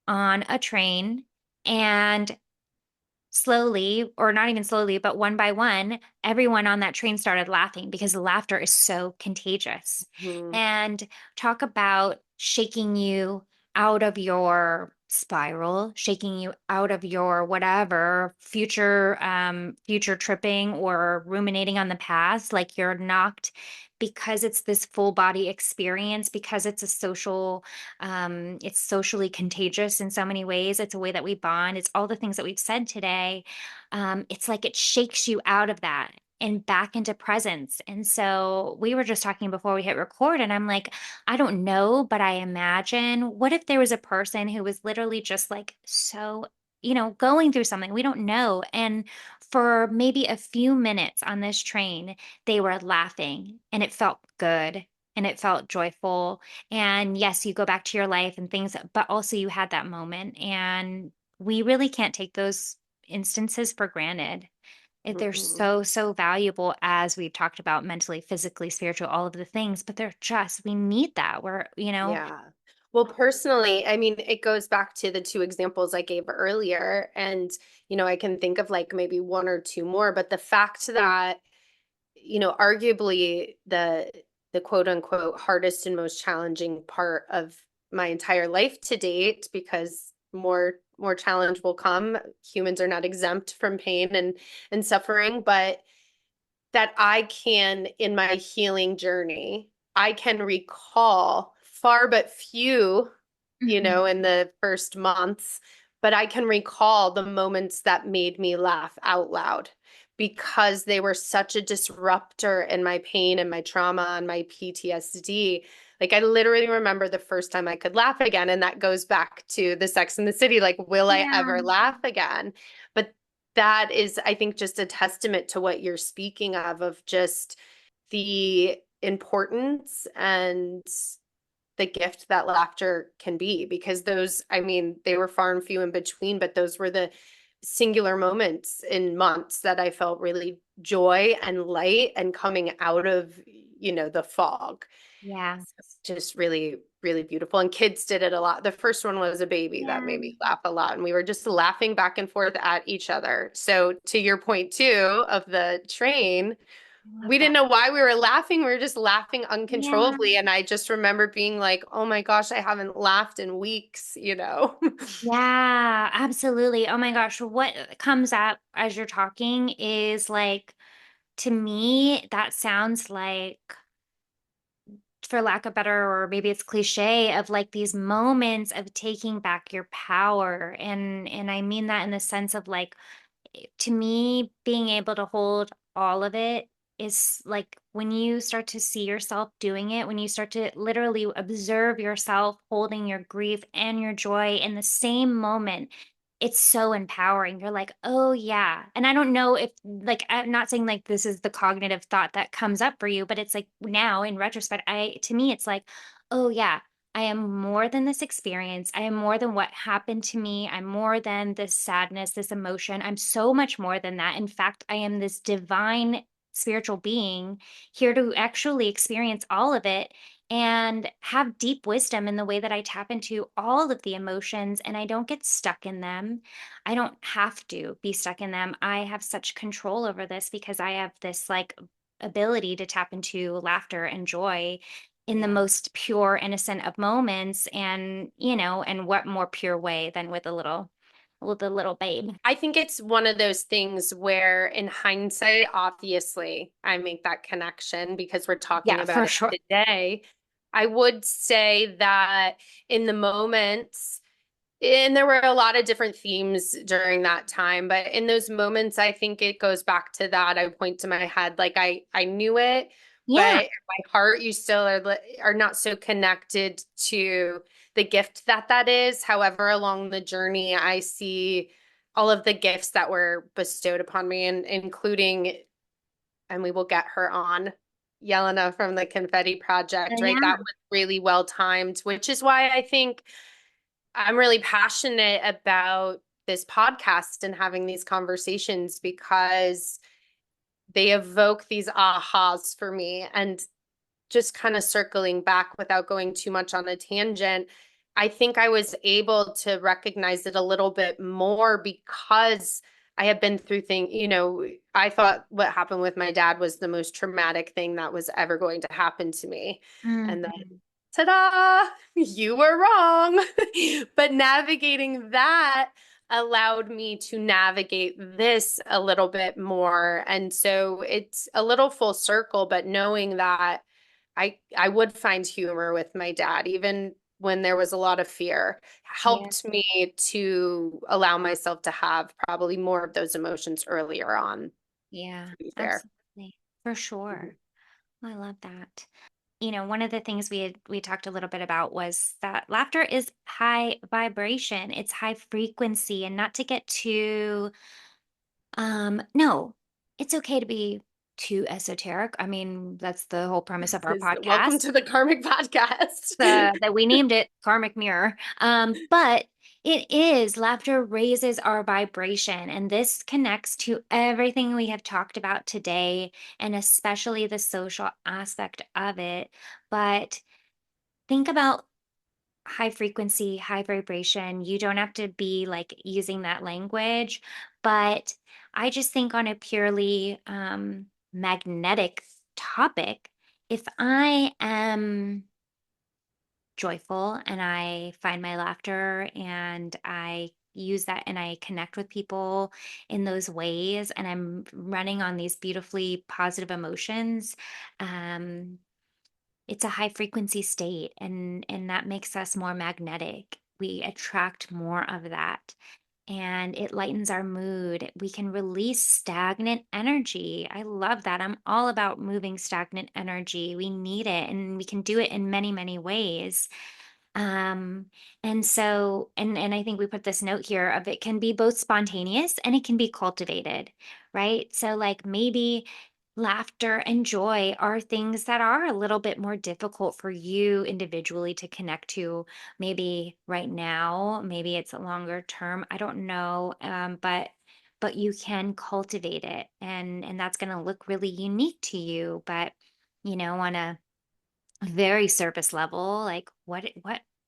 on a train and slowly, or not even slowly, but one by one, everyone on that train started laughing because the laughter is so contagious. Mhm. And talk about shaking you out of your spiral, shaking you out of your whatever future tripping or ruminating on the past, like you're knocked because it's this full body experience, because it's socially contagious in so many ways. It's a way that we bond. It's all the things that we've said today. It's like it shakes you out of that and back into presence. And so we were just talking before we hit record, and I'm like, I don't know, but I imagine what if there was a person who was literally just like so, going through something we don't know. And for maybe a few minutes on this train, they were laughing and it felt good and it felt joyful. And yes, you go back to your life and things, but also you had that moment. And we really can't take those instances for granted. They're Mm-mm. so, so valuable as we've talked about mentally, physically, spiritual, all of the things, but we need that. Yeah. Well, personally, I mean, it goes back to the two examples I gave earlier. And, I can think of like maybe one or two more, but the fact that, arguably the quote unquote hardest and most challenging part of my entire life to date, because more challenge will come. Humans are not exempt from pain and suffering, but that I can, in my healing journey, I can recall far but few, Mhm. in the first months, but I can recall the moments that made me laugh out loud because they were such a disruptor in my pain and my trauma and my PTSD. Like I literally remember the first time I could laugh again. And that goes back to the Sex and the City. Like, will I Yeah. ever laugh again? But that is, I think, just a testament to what you're speaking of just the importance and the gift that laughter can be. Because those, I mean, they were far and few in between, but those were the singular moments in months that I felt really joy and light and coming out of, the fog. Yeah. So just really, really beautiful. And kids did it a lot. The first one was a baby that Yeah. made me laugh a lot. And we were just laughing back and forth at each other. So to your point too of the train, I love we didn't that. know why we were laughing. We were just laughing Yeah. uncontrollably. And I just remember being like, oh my gosh, I haven't laughed in weeks, you know? Yeah, absolutely. Oh my gosh, what comes up as you're talking is like, to me, that sounds like, for lack of better, or maybe it's cliche, of like these moments of taking back your power. And I mean that in the sense of like, to me, being able to hold all of it is like when you start to see yourself doing it, when you start to literally observe yourself holding your grief and your joy in the same moment. It's so empowering. You're like, oh, yeah. And I don't know if, like, I'm not saying like this is the cognitive thought that comes up for you, but it's like now in retrospect, to me, it's like, oh, yeah, I am more than this experience. I am more than what happened to me. I'm more than this sadness, this emotion. I'm so much more than that. In fact, I am this divine spiritual being here to actually experience all of it and have deep wisdom in the way that I tap into all of the emotions and I don't get stuck in them. I don't have to be stuck in them. I have such control over this because I have this like ability to tap into laughter and joy in the Yeah. most pure, innocent of moments. And, and what more pure way than with a little babe. I think it's one of those things where, in hindsight, obviously, I make that connection because we're talking Yeah, about for it sure. today. I would say that in the moments, and there were a lot of different themes during that time, but in those moments, I think it goes back to that. I point to my head, like I knew it, Yeah. but in my heart, you still are not so connected to the gift that that is. However, along the journey, I see all of the gifts that were bestowed upon me, and including, and we will get her on, Yelena from the Confetti Project, right? Yeah. That was really well timed, which is why I think I'm really passionate about this podcast and having these conversations because they evoke these ahas for me. And just kind of circling back without going too much on a tangent, I think I was able to recognize it a little bit more because I have been through things, I thought what happened with my dad was the most traumatic thing that was ever going to happen to me. And then Mhm. ta-da, you were wrong. But navigating that allowed me to navigate this a little bit more. And so it's a little full circle, but knowing that I would find humor with my dad, even when there was a lot of fear, Yeah. helped me to allow myself to have probably more of those emotions earlier on, Yeah. to be fair. Absolutely. For sure. I love that. One of the things we talked a little bit about was that laughter is high vibration. It's high frequency, and not to get too no, it's okay to be too esoteric. I mean, that's the whole premise of our Welcome podcast. to the Karmic Podcast. That we named it Karmic Mirror. But it is laughter raises our vibration, and this connects to everything we have talked about today, and especially the social aspect of it. But think about high frequency, high vibration. You don't have to be like using that language, but I just think on a purely magnetic topic, if I am joyful and I find my laughter and I use that and I connect with people in those ways and I'm running on these beautifully positive emotions, um, it's a high frequency state and that makes us more magnetic. We attract more of that and it lightens our mood. We can release stagnant energy. I love that. I'm all about moving stagnant energy. We need it and we can do it in many, many ways. Um, and I think we put this note here of it can be both spontaneous and it can be cultivated, right? So like maybe laughter and joy are things that are a little bit more difficult for you individually to connect to, maybe right now, maybe it's a longer term. I don't know. But you can cultivate it and that's going to look really unique to you, but on a very surface level, like what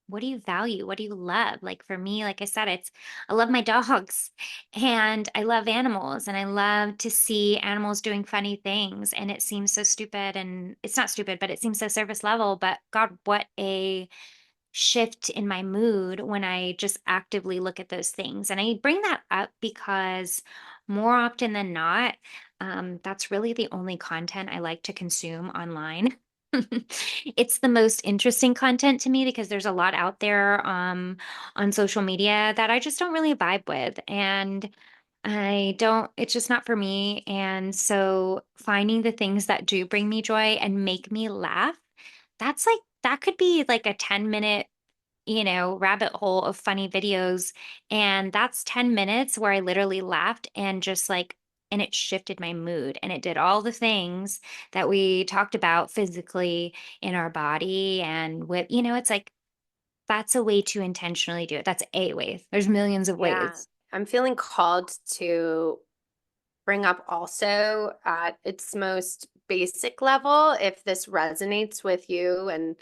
what do you value? What do you love? Like for me, like I said, it's I love my dogs and I love animals and I love to see animals doing funny things. And it seems so stupid and it's not stupid, but it seems so surface level. But God, what a shift in my mood when I just actively look at those things. And I bring that up because more often than not, that's really the only content I like to consume online. It's the most interesting content to me because there's a lot out there on social media that I just don't really vibe with. And I don't, it's just not for me. And so finding the things that do bring me joy and make me laugh, that's like, that could be like a 10-minute, rabbit hole of funny videos. And that's 10 minutes where I literally laughed and just like, and it shifted my mood and it did all the things that we talked about physically in our body. And with, it's like, that's a way to intentionally do it. That's a way. There's millions of Yeah. ways. I'm feeling called to bring up also at its most basic level, if this resonates with you, and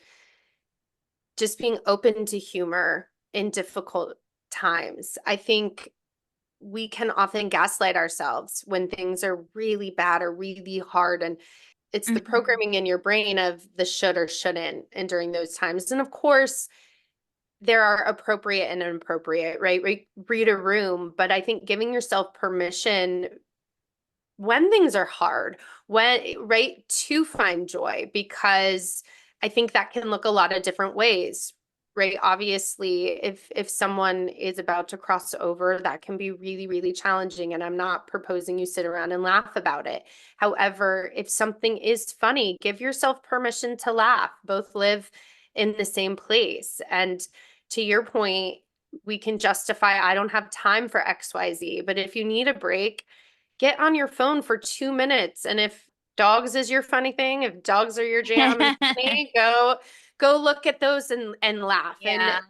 just being open to humor in difficult times. I think we can often gaslight ourselves when things are really bad or really hard. And it's the Mhm. programming in your brain of the should or shouldn't. And during those times, and of course, there are appropriate and inappropriate, right? Read a room. But I think giving yourself permission when things are hard, when, right, to find joy, because I think that can look a lot of different ways, right? Obviously, if someone is about to cross over, that can be really, really challenging. And I'm not proposing you sit around and laugh about it. However, if something is funny, give yourself permission to laugh. Both live in the same place. And to your point, we can justify, I don't have time for XYZ, but if you need a break, get on your phone for 2 minutes. And if dogs is your funny thing, if dogs are your jam and funny, go look at those and laugh. And Yeah.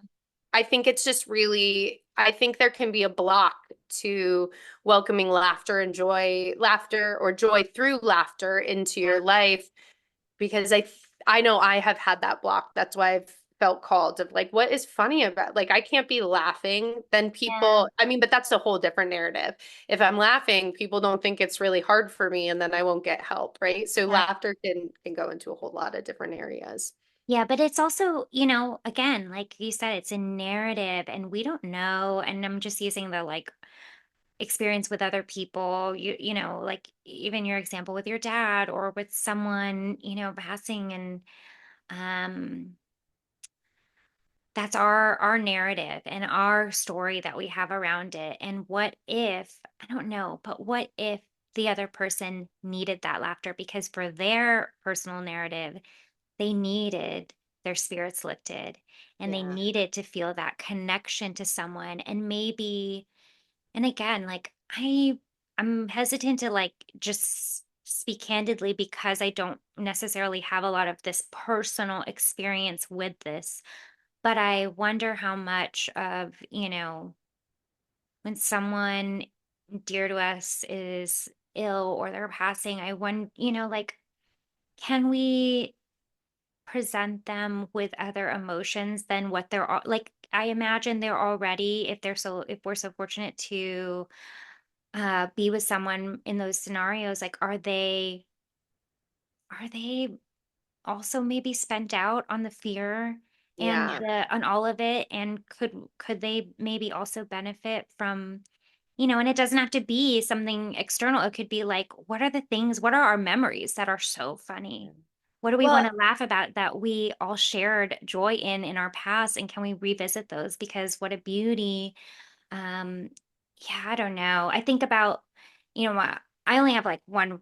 I think it's just really, I think there can be a block to welcoming laughter and joy, laughter or joy through laughter into Yeah. your life, because I know I have had that block. That's why I've felt called of like, what is funny about, like, I can't be laughing, then Yeah. people, I mean, but that's a whole different narrative. If I'm laughing, people don't think it's really hard for me and then I won't get help, right? So Yeah. laughter can go into a whole lot of different areas. Yeah, but it's also, again, like you said, it's a narrative and we don't know. And I'm just using the like experience with other people, like even your example with your dad or with someone, passing and um that's our narrative and our story that we have around it. And what if, I don't know, but what if the other person needed that laughter because for their personal narrative, they needed their spirits lifted and they Yeah. needed to feel that connection to someone and maybe and again like I'm hesitant to like just speak candidly because I don't necessarily have a lot of this personal experience with this but I wonder how much of when someone dear to us is ill or they're passing I wonder like can we present them with other emotions than what like I imagine they're already if we're so fortunate to be with someone in those scenarios like are they also maybe spent out on the fear and Yeah. on all of it and could they maybe also benefit from and it doesn't have to be something external. It could be like, what are our memories that are so funny? What do we want Well, to laugh about that we all shared joy in our past? And can we revisit those? Because what a beauty. Um, yeah, I don't know. I think about, I only have like one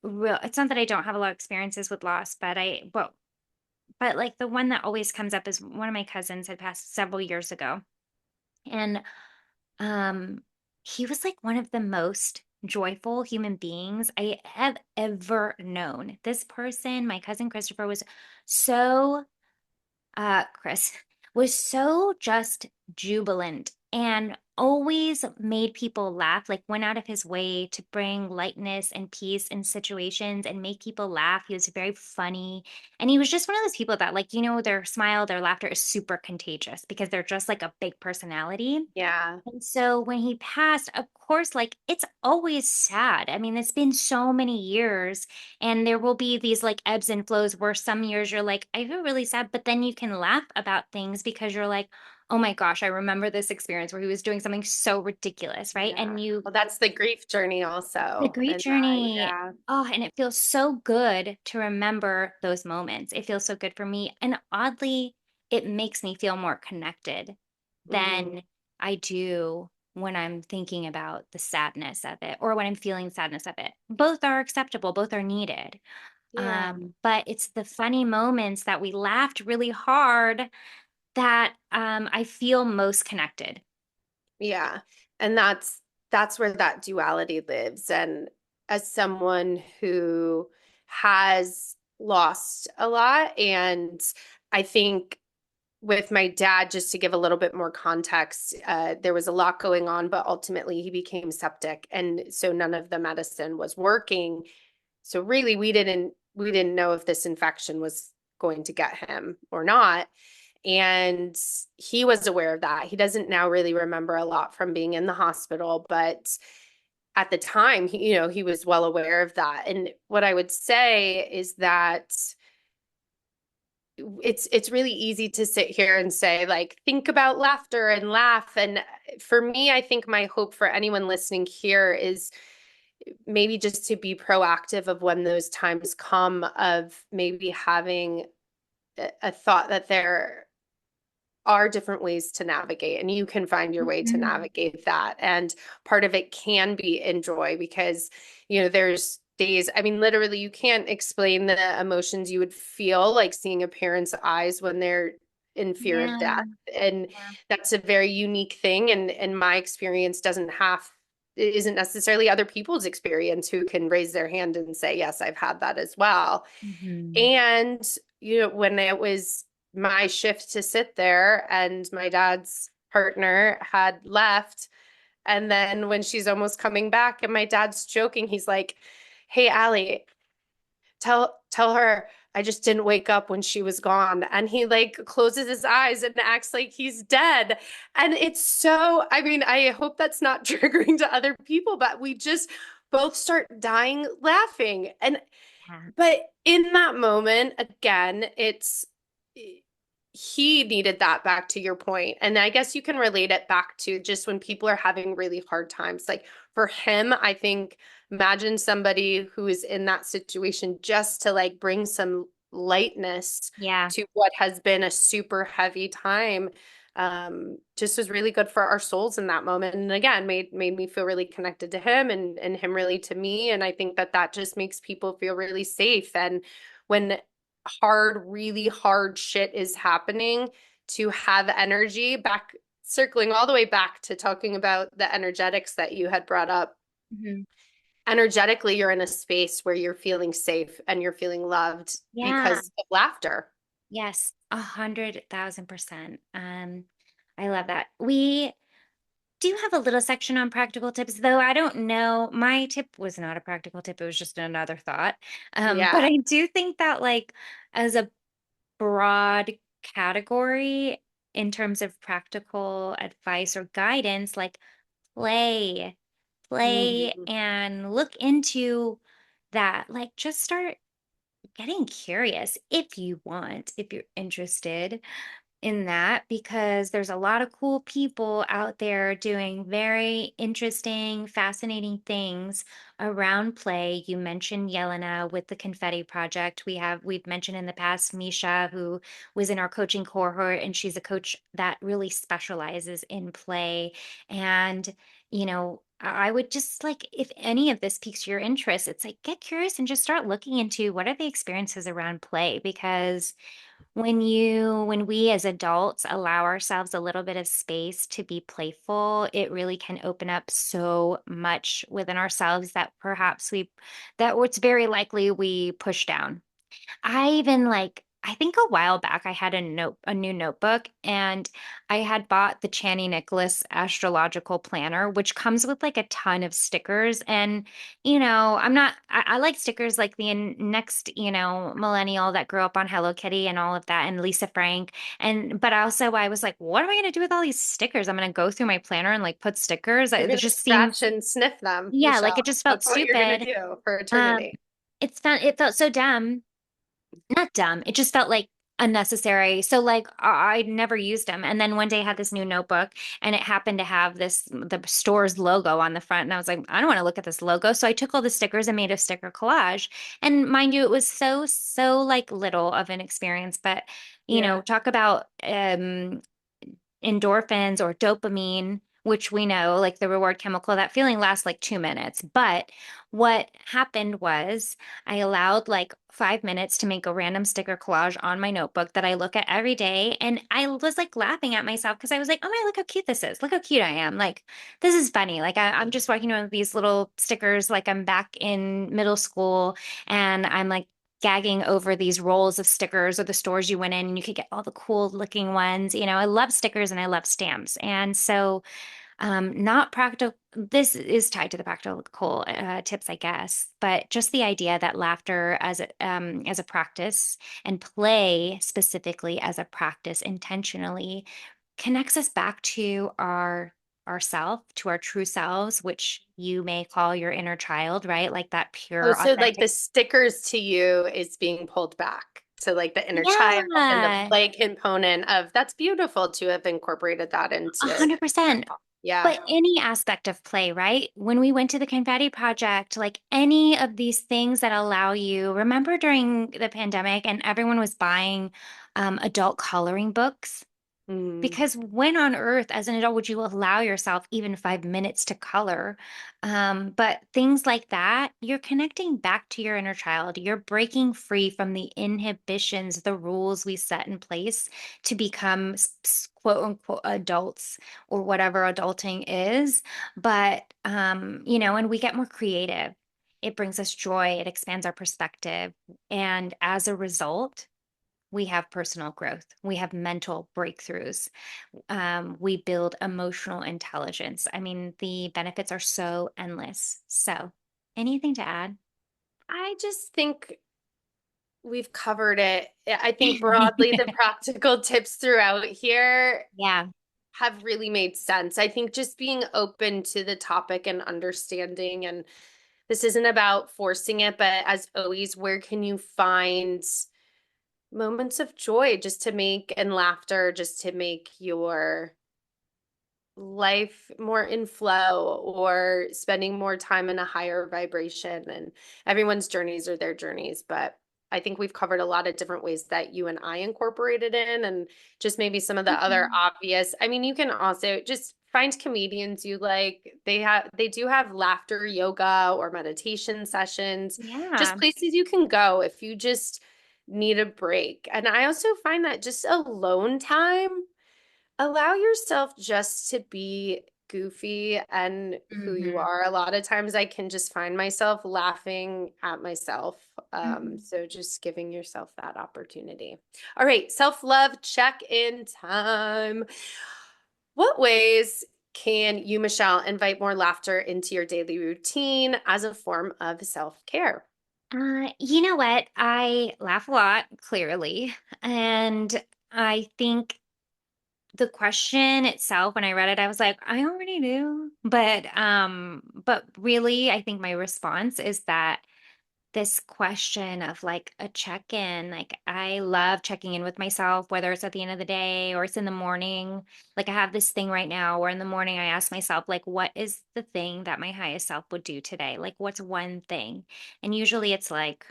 real, it's not that I don't have a lot of experiences with loss, but like the one that always comes up is one of my cousins had passed several years ago. And um, he was like one of the most joyful human beings I have ever known. This person, my cousin Christopher, was so Chris was so just jubilant and always made people laugh, like went out of his way to bring lightness and peace in situations and make people laugh. He was very funny. And he was just one of those people that, like, their smile, their laughter is super contagious because they're just like a big personality. Yeah. And so when he passed, of course, like it's always sad. I mean, it's been so many years, and there will be these like ebbs and flows where some years you're like, I feel really sad, but then you can laugh about things because you're like, oh my gosh, I remember this experience where he was doing something so ridiculous, right? Yeah. And you, Well, that's the grief journey the also. grief And that, journey, yeah. oh, and it feels so good to remember those moments. It feels so good for me. And oddly, it makes me feel more connected Hmm. than I do when I'm thinking about the sadness of it or when I'm feeling sadness of it. Both are acceptable, both are needed. Yeah. But it's the funny moments that we laughed really hard that I feel most connected. Yeah. And that's where that duality lives. And as someone who has lost a lot, and I think with my dad, just to give a little bit more context, there was a lot going on, but ultimately he became septic, and so none of the medicine was working. So really, we didn't know if this infection was going to get him or not. And he was aware of that. He doesn't now really remember a lot from being in the hospital, but at the time, he was well aware of that. And what I would say is that it's really easy to sit here and say, like, think about laughter and laugh. And for me, I think my hope for anyone listening here is maybe just to be proactive of when those times come, of maybe having a thought that there are different ways to navigate, and you can find your way to Mhm. navigate that. And part of it can be in joy, because there's days, I mean, literally you can't explain the emotions you would feel, like seeing a parent's eyes when they're in fear of Yeah. death. And Yeah. that's a very unique thing, and my experience doesn't have it isn't necessarily other people's experience who can raise their hand and say, yes, I've had that as well. Mhm. And when it was my shift to sit there, and my dad's partner had left, and then when she's almost coming back and my dad's joking, he's like, "Hey, Allie, tell her I just didn't wake up when she was gone." And he like closes his eyes and acts like he's dead. And it's so, I mean, I hope that's not triggering to other people, but we just both start dying laughing. And Yeah. but in that moment, again, he needed that, back to your point. And I guess you can relate it back to just when people are having really hard times. Like for him, I think, imagine somebody who is in that situation, just to like bring some lightness Yeah. to what has been a super heavy time. Just was really good for our souls in that moment. And again, made me feel really connected to him, and him really to me. And I think that that just makes people feel really safe. And when really hard shit is happening, to have energy back, circling all the way back to talking about the energetics that you had brought up. Mhm. Energetically, you're in a space where you're feeling safe and you're feeling loved Yeah. because of laughter. Yes, 100,000%. I love that. We do have a little section on practical tips, though I don't know. My tip was not a practical tip, it was just another thought. But Yeah. I do think that, like, as a broad category in terms of practical advice or guidance, like play, play Hmm. and look into that. Like, just start getting curious if you want, if you're interested in that, because there's a lot of cool people out there doing very interesting, fascinating things around play. You mentioned Yelena with the Confetti Project. We've mentioned in the past Misha, who was in our coaching cohort, and she's a coach that really specializes in play. And, I would just like, if any of this piques your interest, it's like get curious and just start looking into what are the experiences around play, because when we as adults allow ourselves a little bit of space to be playful, it really can open up so much within ourselves that perhaps that it's very likely we push down. I even like I think a while back I had a new notebook, and I had bought the Chani Nicholas astrological planner, which comes with like a ton of stickers. And, I like stickers like the next, millennial that grew up on Hello Kitty and all of that, and Lisa Frank. But also I was like, what am I going to do with all these stickers? I'm going to go through my planner and like put stickers. You're It going to just seemed, scratch and sniff them, yeah, like Michelle. it just felt That's what you're going to stupid. do for Um, eternity. it felt so dumb, not dumb. It just felt like unnecessary. So like I never used them. And then one day I had this new notebook, and it happened to have the store's logo on the front. And I was like, I don't want to look at this logo. So I took all the stickers and made a sticker collage. And mind you, it was so like little of an experience, but Yeah. talk about endorphins or dopamine, which we know, like the reward chemical, that feeling lasts like 2 minutes. But what happened was I allowed like 5 minutes to make a random sticker collage on my notebook that I look at every day. And I was like laughing at myself because I was like, oh my, look how cute this is. Look how cute I am. Like, this is funny. Like, I'm just working on these little stickers, like I'm back in middle school, and I'm like, gagging over these rolls of stickers or the stores you went in, and you could get all the cool looking ones. I love stickers and I love stamps. And so, not practical, this is tied to the practical tips, I guess, but just the idea that laughter as a practice, and play specifically as a practice intentionally, connects us back to ourself, to our true selves, which you may call your inner child, right? Like that Oh, pure, so like authentic. the stickers to you is being pulled back. So like the inner child and the Yeah. play component of that's beautiful to have incorporated that A into. 100%. Yeah. But any aspect of play, right? When we went to the Confetti Project, like any of these things that allow you, remember during the pandemic and everyone was buying adult coloring books? Mm. Because when on earth, as an adult, would you allow yourself even 5 minutes to color? But things like that, you're connecting back to your inner child. You're breaking free from the inhibitions, the rules we set in place to become quote unquote adults, or whatever adulting is. But, and we get more creative. It brings us joy, it expands our perspective. And as a result, we have personal growth, we have mental breakthroughs, we build emotional intelligence. I mean, the benefits are so endless. So, anything to add? I just think we've covered it. I think broadly the practical tips throughout here Yeah. have really made sense. I think just being open to the topic and understanding, and this isn't about forcing it, but as always, where can you find moments of joy just to make and laughter just to make your life more in flow or spending more time in a higher vibration, and everyone's journeys are their journeys, but I think we've covered a lot of different ways that you and I incorporated in, and just maybe some of the other Mhm. obvious. I mean, you can also just find comedians you like. They do have laughter yoga or meditation sessions, just Yeah. places you can go if you just need a break. And I also find that just alone time, allow yourself just to be goofy and who you Hmm. are. A lot of times I can just find myself laughing at myself. Hmm. So just giving yourself that opportunity. All right, self-love check-in time. What ways can you, Michelle, invite more laughter into your daily routine as a form of self-care? You know what? I laugh a lot, clearly. And I think the question itself, when I read it, I was like, I already knew. But really, I think my response is that this question of like a check-in, like I love checking in with myself, whether it's at the end of the day or it's in the morning. Like I have this thing right now where in the morning I ask myself, like, what is the thing that my highest self would do today? Like, what's one thing? And usually it's like,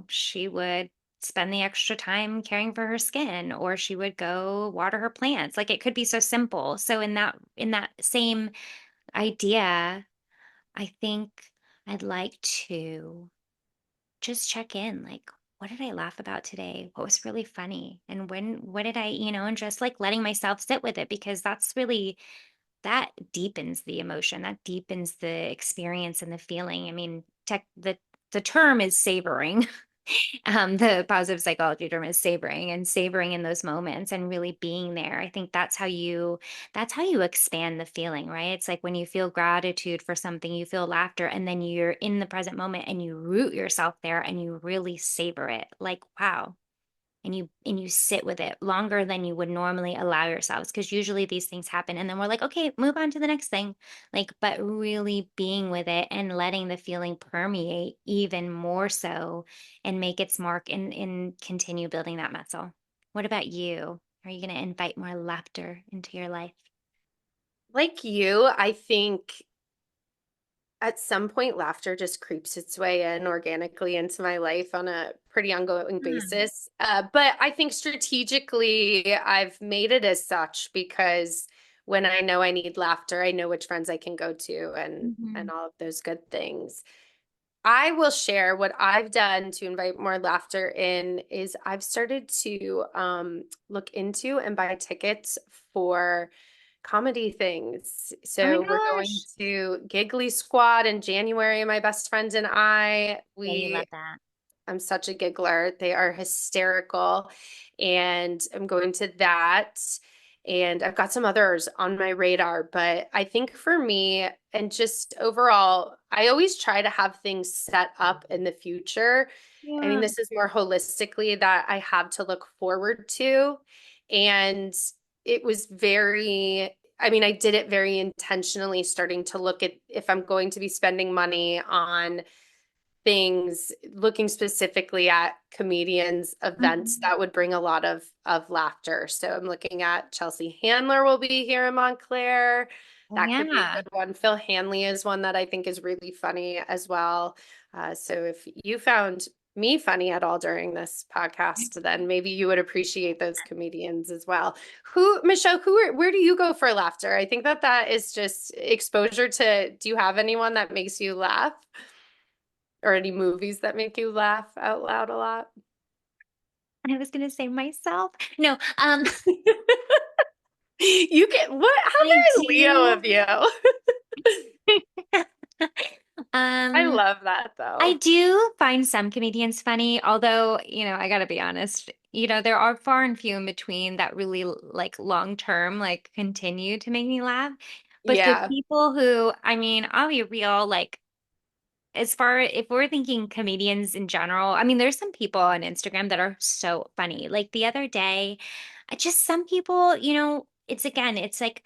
she would spend the extra time caring for her skin, or she would go water her plants. Like it could be so simple. So in that same idea, I think I'd like to just check in, like, what did I laugh about today? What was really funny? And what did and just like letting myself sit with it, because that deepens the emotion, that deepens the experience and the feeling. I mean, the term is savoring. The positive psychology term is savoring and savoring in those moments and really being there. I think that's how you expand the feeling, right? It's like when you feel gratitude for something, you feel laughter, and then you're in the present moment and you root yourself there and you really savor it. Like, wow, and you sit with it longer than you would normally allow yourselves, because usually these things happen and then we're like, okay, move on to the next thing, like, but really being with it and letting the feeling permeate even more so and make its mark and continue building that muscle. What about you? Are you going to invite more laughter into your life? Like you, I think at some point, laughter just creeps its way in organically into my life on a pretty ongoing Hmm. basis. But I think strategically, I've made it as such because when I know I need laughter, I know which friends I can go to and Mhm. all of those good things. I will share what I've done to invite more laughter in is I've started to look into and buy tickets for comedy things. Oh my So we're going gosh. to Giggly Squad in January, my best friend and I. Yeah, you We love that. I'm such a giggler. They are hysterical. And I'm going to that. And I've got some others on my radar. But I think for me, and just overall, I always try to have things set up in the future. I mean, Yeah. this is more holistically that I have to look forward to. And it was I mean, I did it very intentionally, starting to look at if I'm going to be spending money on things, looking specifically at comedians events Mhm. that would bring a lot of laughter. So I'm looking at Chelsea Handler will be here in Montclair. Oh That could be a yeah. good one. Phil Hanley is one that I think is really funny as well. So if you found me funny at all during this podcast, then maybe you would appreciate those comedians as well. Michelle, where do you go for laughter? I think that is just exposure to, do you have anyone that makes you laugh? Or any movies that make you laugh out loud a lot? I was gonna say myself. No, You can what? How I very Leo do. of you. I Um, love that I though. do find some comedians funny, although, I gotta be honest, there are far and few in between that really like long term, like continue to make me laugh. But the Yeah, people who, I mean, I'll be real, like as far if we're thinking comedians in general, I mean, there's some people on Instagram that are so funny. Like the other day, just some people, it's again, it's like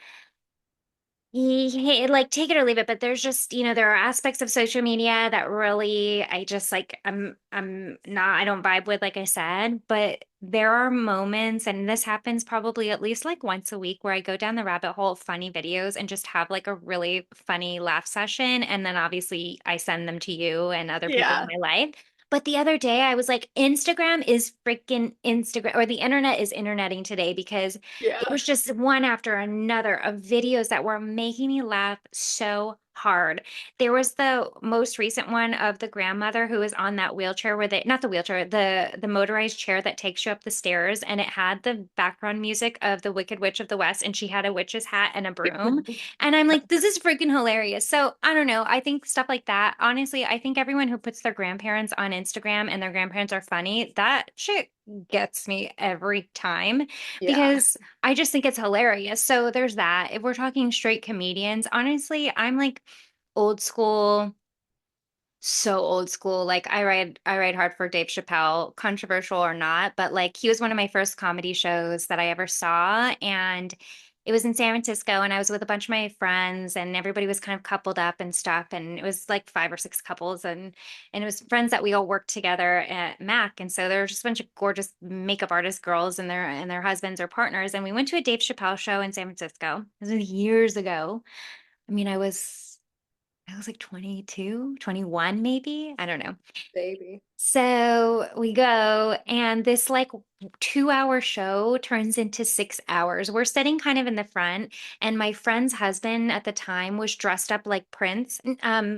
like take it or leave it, but there's just, there are aspects of social media that really I just like I'm not I don't vibe with, like I said, but there are moments, and this happens probably at least like once a week, where I go down the rabbit hole of funny videos and just have like a really funny laugh session, and then obviously I send them to you and other people in yeah, my life. But the other day I was like, Instagram is freaking Instagram, or the internet is interneting today, because it yeah. was just one after another of videos that were making me laugh so hard. There was the most recent one of the grandmother who was on that wheelchair, where they, not the wheelchair, the motorized chair that takes you up the stairs, and it had the background music of the Wicked Witch of the West, and she had a witch's hat and a broom. And I'm like, this is freaking hilarious. So I don't know. I think stuff like that. Honestly, I think everyone who puts their grandparents on Instagram and their grandparents are funny, that shit gets me every time, Yeah. because I just think it's hilarious. So there's that. If we're talking straight comedians, honestly, I'm like old school, so old school. Like I ride hard for Dave Chappelle, controversial or not, but like he was one of my first comedy shows that I ever saw, and it was in San Francisco, and I was with a bunch of my friends, and everybody was kind of coupled up and stuff, and it was like five or six couples, and it was friends that we all worked together at Mac, and so there were just a bunch of gorgeous makeup artist girls and their husbands or partners, and we went to a Dave Chappelle show in San Francisco. This was years ago. I mean, I was like 22, 21, maybe. I don't know. Baby. So we go, and this like 2 hour show turns into 6 hours. We're sitting kind of in the front, and my friend's husband at the time was dressed up like Prince,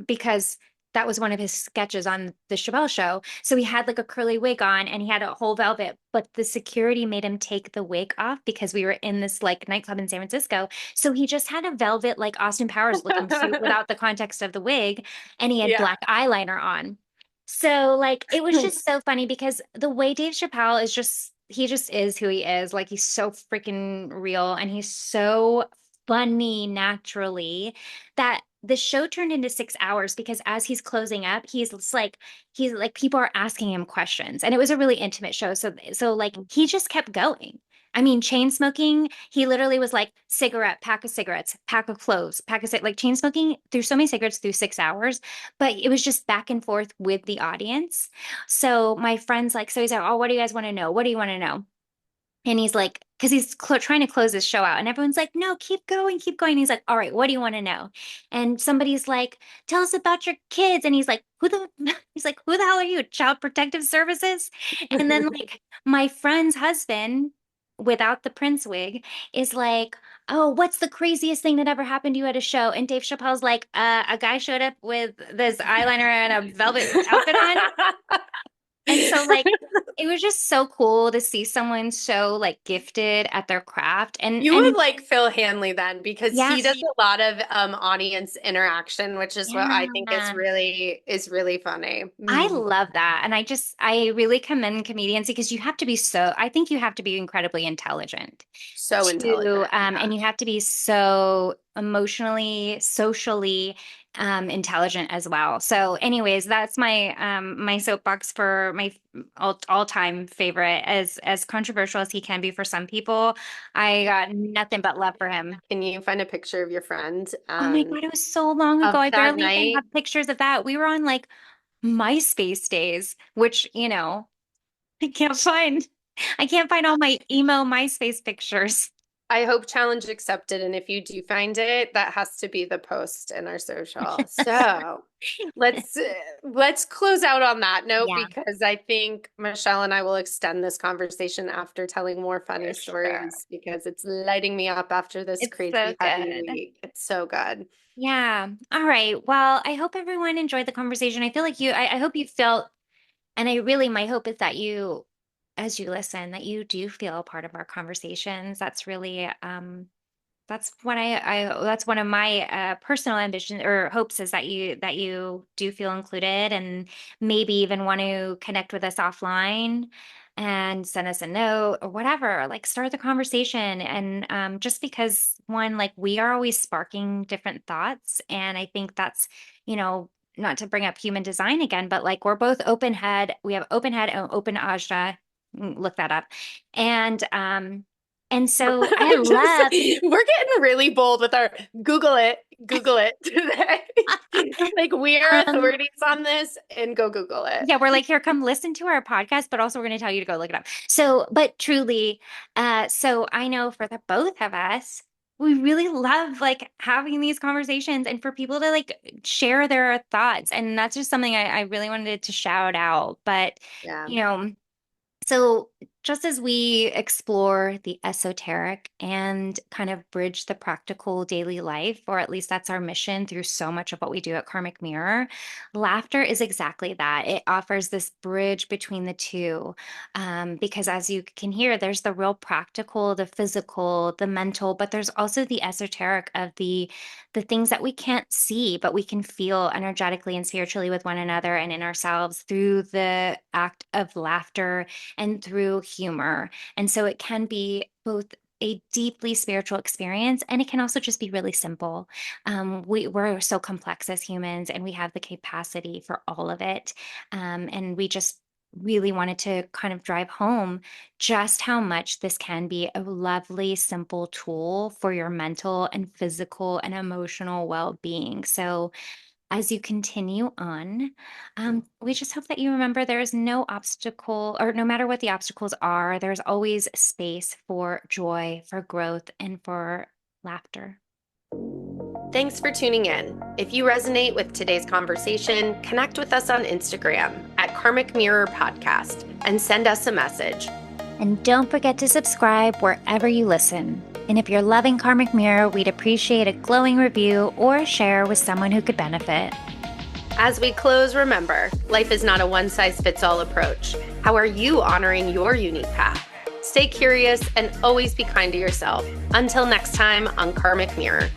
because that was one of his sketches on the Chappelle show. So he had like a curly wig on, and he had a whole velvet, but the security made him take the wig off because we were in this like nightclub in San Francisco. So he just had a velvet, like Austin Powers looking suit without the context of the wig, and he had Yeah. black eyeliner on. So like it was just so funny because the way Dave Chappelle is he just is who he is. Like he's so freaking real and he's so funny naturally that the show turned into 6 hours because as he's closing up, he's like people are asking him questions. And it was a really intimate show. So like he just kept going. I mean, chain smoking, he literally was like cigarette, pack of cigarettes, pack of cloves, like chain smoking through so many cigarettes through 6 hours, but it was just back and forth with the audience. So my friend's like, so he's like, oh, what do you guys want to know? What do you want to know? And he's like, because he's trying to close his show out, and everyone's like, no, keep going, keep going. And he's like, all right, what do you want to know? And somebody's like, tell us about your kids. And he's like, he's like, who the hell are you? Child Protective Services? And then like my friend's husband, without the Prince wig, is like, oh, what's the craziest thing that ever happened to you at a show? And Dave Chappelle's like, a guy showed up with this eyeliner and a velvet outfit on. And so like it was just so cool to see someone so like gifted at their craft You would and like Phil Hanley then because yeah, he does a lot of audience interaction, which is what I think yeah. is really funny. I Mhm. love that. And I really commend comedians because I think you have to be incredibly intelligent So to, intelligent. and Yeah. you have to be so emotionally, socially, intelligent as well. So anyways, that's my soapbox for my all-time favorite, as controversial as he can be for some people. I got nothing but love for him. Can you find a picture of your friend Oh my God, it was so long ago. of I that barely even night? have pictures of that. We were on like MySpace days, which, I can't find. I can't find all my emo MySpace pictures. I hope challenge accepted. And if you do find it, that has to be the post in our social. So let's let's close out on that note Yeah, because I think Michelle and I will extend this conversation after telling more funny for sure. stories because it's lighting me up after this It's so crazy heavy good. week. It's so good. Yeah. All right. Well, I hope everyone enjoyed the conversation. I feel like I hope you felt, and my hope is that you, as you listen, that you do feel a part of our conversations. That's really, that's what that's one of my personal ambitions or hopes is that you do feel included and maybe even want to connect with us offline and send us a note or whatever, like start the conversation. And just because one, like we are always sparking different thoughts, and I think that's, you know, not to bring up human design again, but like we're both open head, we have open head and open ajna. Look that up. And so I love We're getting really bold with our Google it today. Like we are um authorities on this and go Google it. yeah, we're like, here, come listen to our podcast, but also we're going to tell you to go look it up. So, but truly, so I know for the both of us, we really love like having these conversations and for people to like share their thoughts. And that's just something I really wanted to shout out. But, Yeah. you know, so, just as we explore the esoteric and kind of bridge the practical daily life, or at least that's our mission through so much of what we do at Karmic Mirror, laughter is exactly that. It offers this bridge between the two. Because as you can hear, there's the real practical, the physical, the mental, but there's also the esoteric of the things that we can't see, but we can feel energetically and spiritually with one another and in ourselves through the act of laughter and through humor. And so it can be both a deeply spiritual experience and it can also just be really simple. We're so complex as humans and we have the capacity for all of it. And we just really wanted to kind of drive home just how much this can be a lovely, simple tool for your mental and physical and emotional well being. So, as you continue on, we just hope that you remember there is no obstacle, or no matter what the obstacles are, there's always space for joy, for growth, and for laughter. Thanks for tuning in. If you resonate with today's conversation, connect with us on Instagram at Karmic Mirror Podcast and send us a message. And don't forget to subscribe wherever you listen. And if you're loving Karmic Mirror, we'd appreciate a glowing review or a share with someone who could benefit. As we close, remember, life is not a one-size-fits-all approach. How are you honoring your unique path? Stay curious and always be kind to yourself. Until next time on Karmic Mirror.